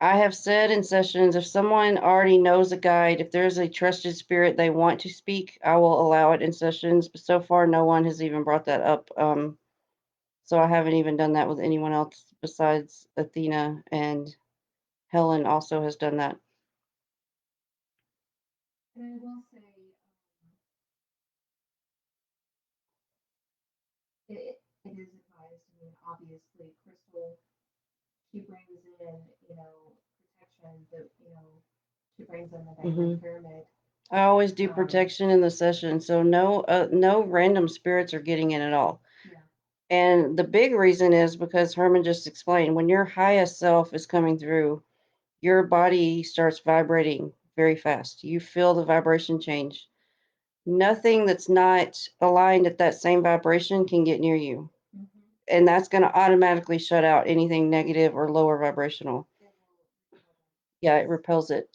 I have said in sessions, if someone already knows a guide, if there's a trusted spirit they want to speak, I will allow it in sessions. But so far, no one has even brought that up. So I haven't even done that with anyone else besides Athena, and Helen also has done that. And I will say, it is advised. I mean, obviously, Crystal, she brings in, protection. She brings in the diamond pyramid. I always do protection in the session, so no random spirits are getting in at all. Yeah. And the big reason is because Herman just explained, when your highest self is coming through, your body starts vibrating very fast. You feel the vibration change. Nothing that's not aligned at that same vibration can get near you. And that's going to automatically shut out anything negative or lower vibrational. Yeah, it repels it.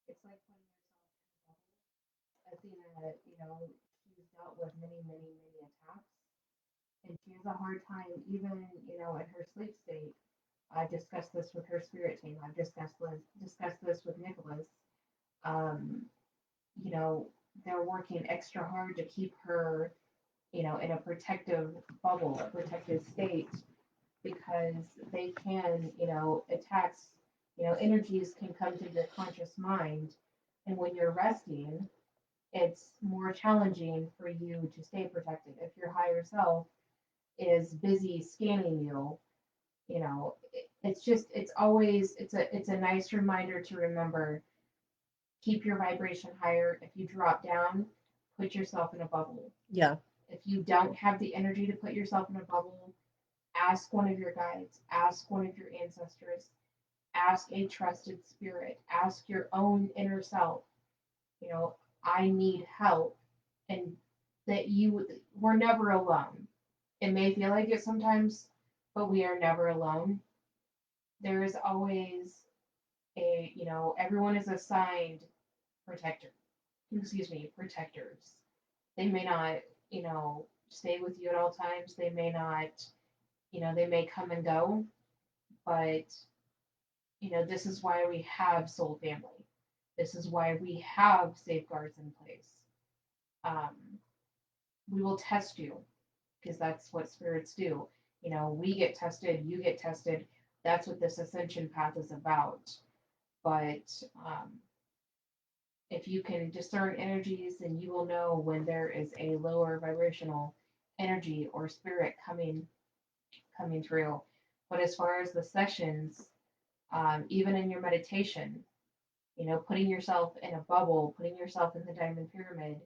It's like putting yourself in a bubble. Athena, she's dealt with many, many, many attacks, and she has a hard time even, in her sleep state. I've discussed this with her spirit team. I've discussed this with Nicholas. Um, they're working extra hard to keep her, in a protective bubble, a protective state, because they can, attacks, energies can come to your conscious mind. And when you're resting, it's more challenging for you to stay protected. If your higher self is busy scanning you, it's a nice reminder to remember, keep your vibration higher. If you drop down, put yourself in a bubble. Yeah. If you don't have the energy to put yourself in a bubble, ask one of your guides, ask one of your ancestors, ask a trusted spirit, ask your own inner self, I need help. And that we're never alone. It may feel like it sometimes, but we are never alone. There is always everyone is assigned protectors. They may not, stay with you at all times. They may not, they may come and go, but, this is why we have soul family. This is why we have safeguards in place. Um, we will test you because that's what spirits do. We get tested, you get tested. That's what this ascension path is about. But if you can discern energies, then you will know when there is a lower vibrational energy or spirit coming through. But as far as the sessions, even in your meditation, putting yourself in a bubble, putting yourself in the diamond pyramid,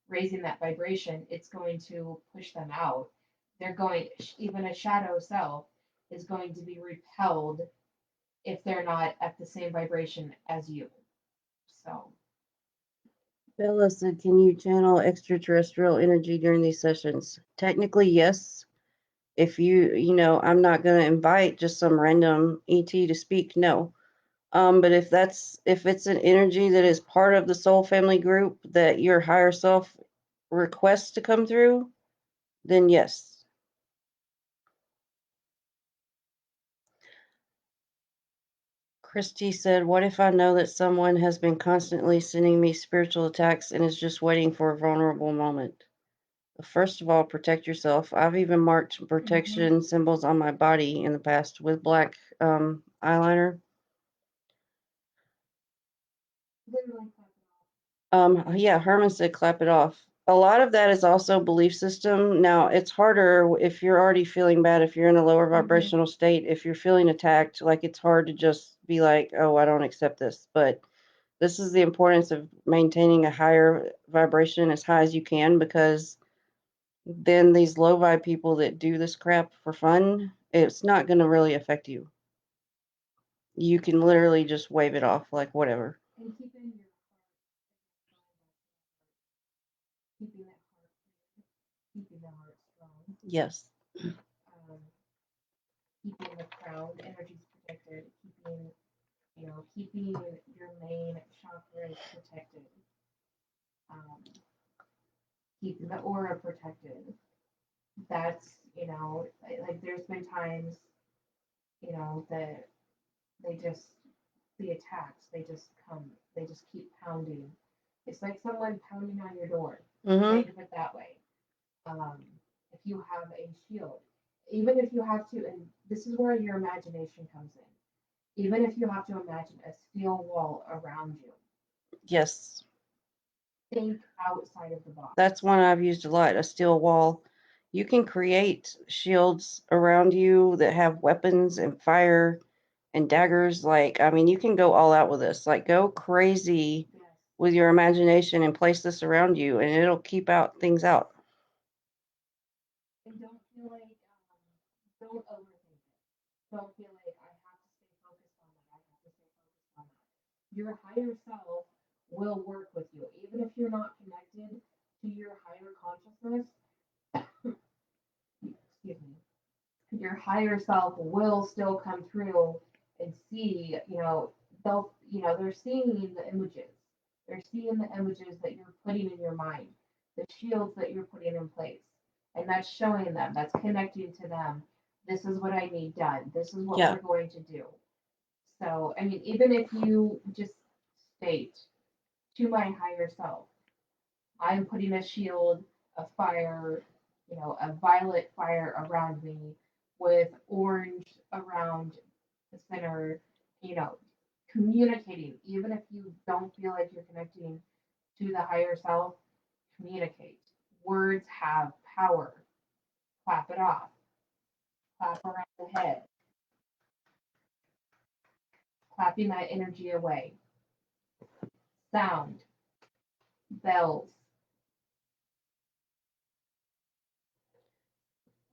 raising that vibration, it's going to push them out. Even a shadow self is going to be repelled if they're not at the same vibration as you. So. Bella said, can you channel extraterrestrial energy during these sessions? Technically, yes. If I'm not going to invite just some random ET to speak, no. But if it's an energy that is part of the soul family group that your higher self requests to come through, then yes. Christy said, what if I know that someone has been constantly sending me spiritual attacks and is just waiting for a vulnerable moment? First of all, protect yourself. I've even marked protection symbols on my body in the past with black eyeliner. Yeah, Herman said clap it off. A lot of that is also belief system. Now, it's harder if you're already feeling bad, if you're in a lower vibrational state, if you're feeling attacked, like it's hard to just be like, oh, I don't accept this. But this is the importance of maintaining a higher vibration as high as you can, because then these low vibe people that do this crap for fun, it's not going to really affect you. You can literally just wave it off like whatever. And keeping the heart strong. Yes. Keeping the crown energies protected, keeping your main chakras protected. keeping the aura protected. That's, you know, like there's been times, you know, that they just, the attacks, they just come, they just keep pounding. It's like someone pounding on your door. Mm-hmm. Think of it that way. If you have a shield, even if you have to, and this is where your imagination comes in, even if you have to imagine a steel wall around you, Yes. think outside of the box. That's one I've used a lot, a steel wall. You can create shields around you that have weapons and fire and daggers. Like, I mean, you can go all out with this. Like, go crazy Yes. with your imagination and place this around you, and it'll keep out things out. And don't feel like, don't overthink it. Don't feel like I have to stay focused on that. I have to stay focused on that. Your higher self will work with you, even if you're not connected to your higher consciousness. Excuse me. Your higher self will still come through and see, they're seeing the images. They're seeing the images that you're putting in your mind, the shields that you're putting in place. And that's showing them, that's connecting to them. This is what I need done. This is what we're going to do. So, I mean, even if you just state to my higher self, I'm putting a shield of fire, a violet fire around me with orange around the center, communicating, even if you don't feel like you're connecting to the higher self, communicate. Words have power. Clap it off. Clap around the head. Clapping that energy away. Sound. Bells.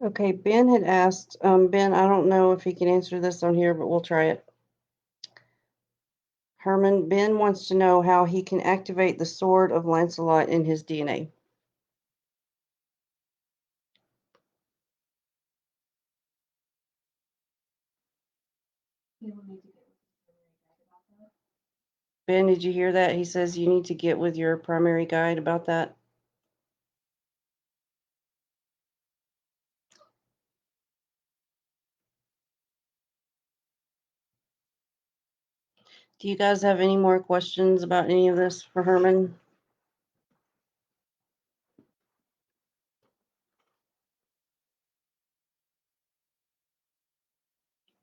Okay, Ben had asked, Ben, I don't know if he can answer this on here, but we'll try it. Herman, Ben wants to know how he can activate the sword of Lancelot in his DNA. You will need to get with the primary guide about that. Ben, did you hear that? He says you need to get with your primary guide about that. Do you guys have any more questions about any of this for Herman?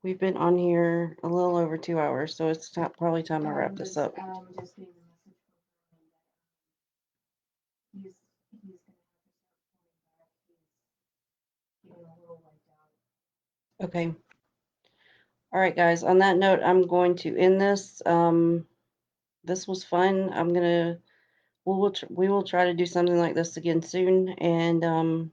We've been on here a little over 2 hours, so it's probably time to wrap this up. Just getting a message from him that he's going to have to start pulling back. He's getting a little wiped out. Okay. All right, guys. On that note, I'm going to end this. This was fun. We will try to do something like this again soon. And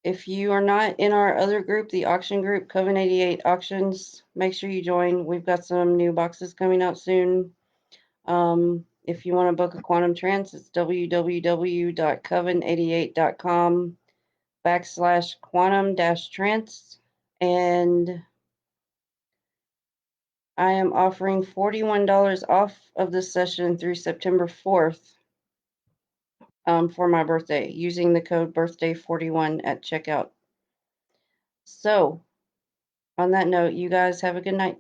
if you are not in our other group, the auction group, Coven 88 Auctions, make sure you join. We've got some new boxes coming out soon. If you want to book a quantum trance, it's www.coven88.com/quantum-trance. And I am offering $41 off of this session through September 4th for my birthday using the code birthday41 at checkout. So, on that note, you guys have a good night.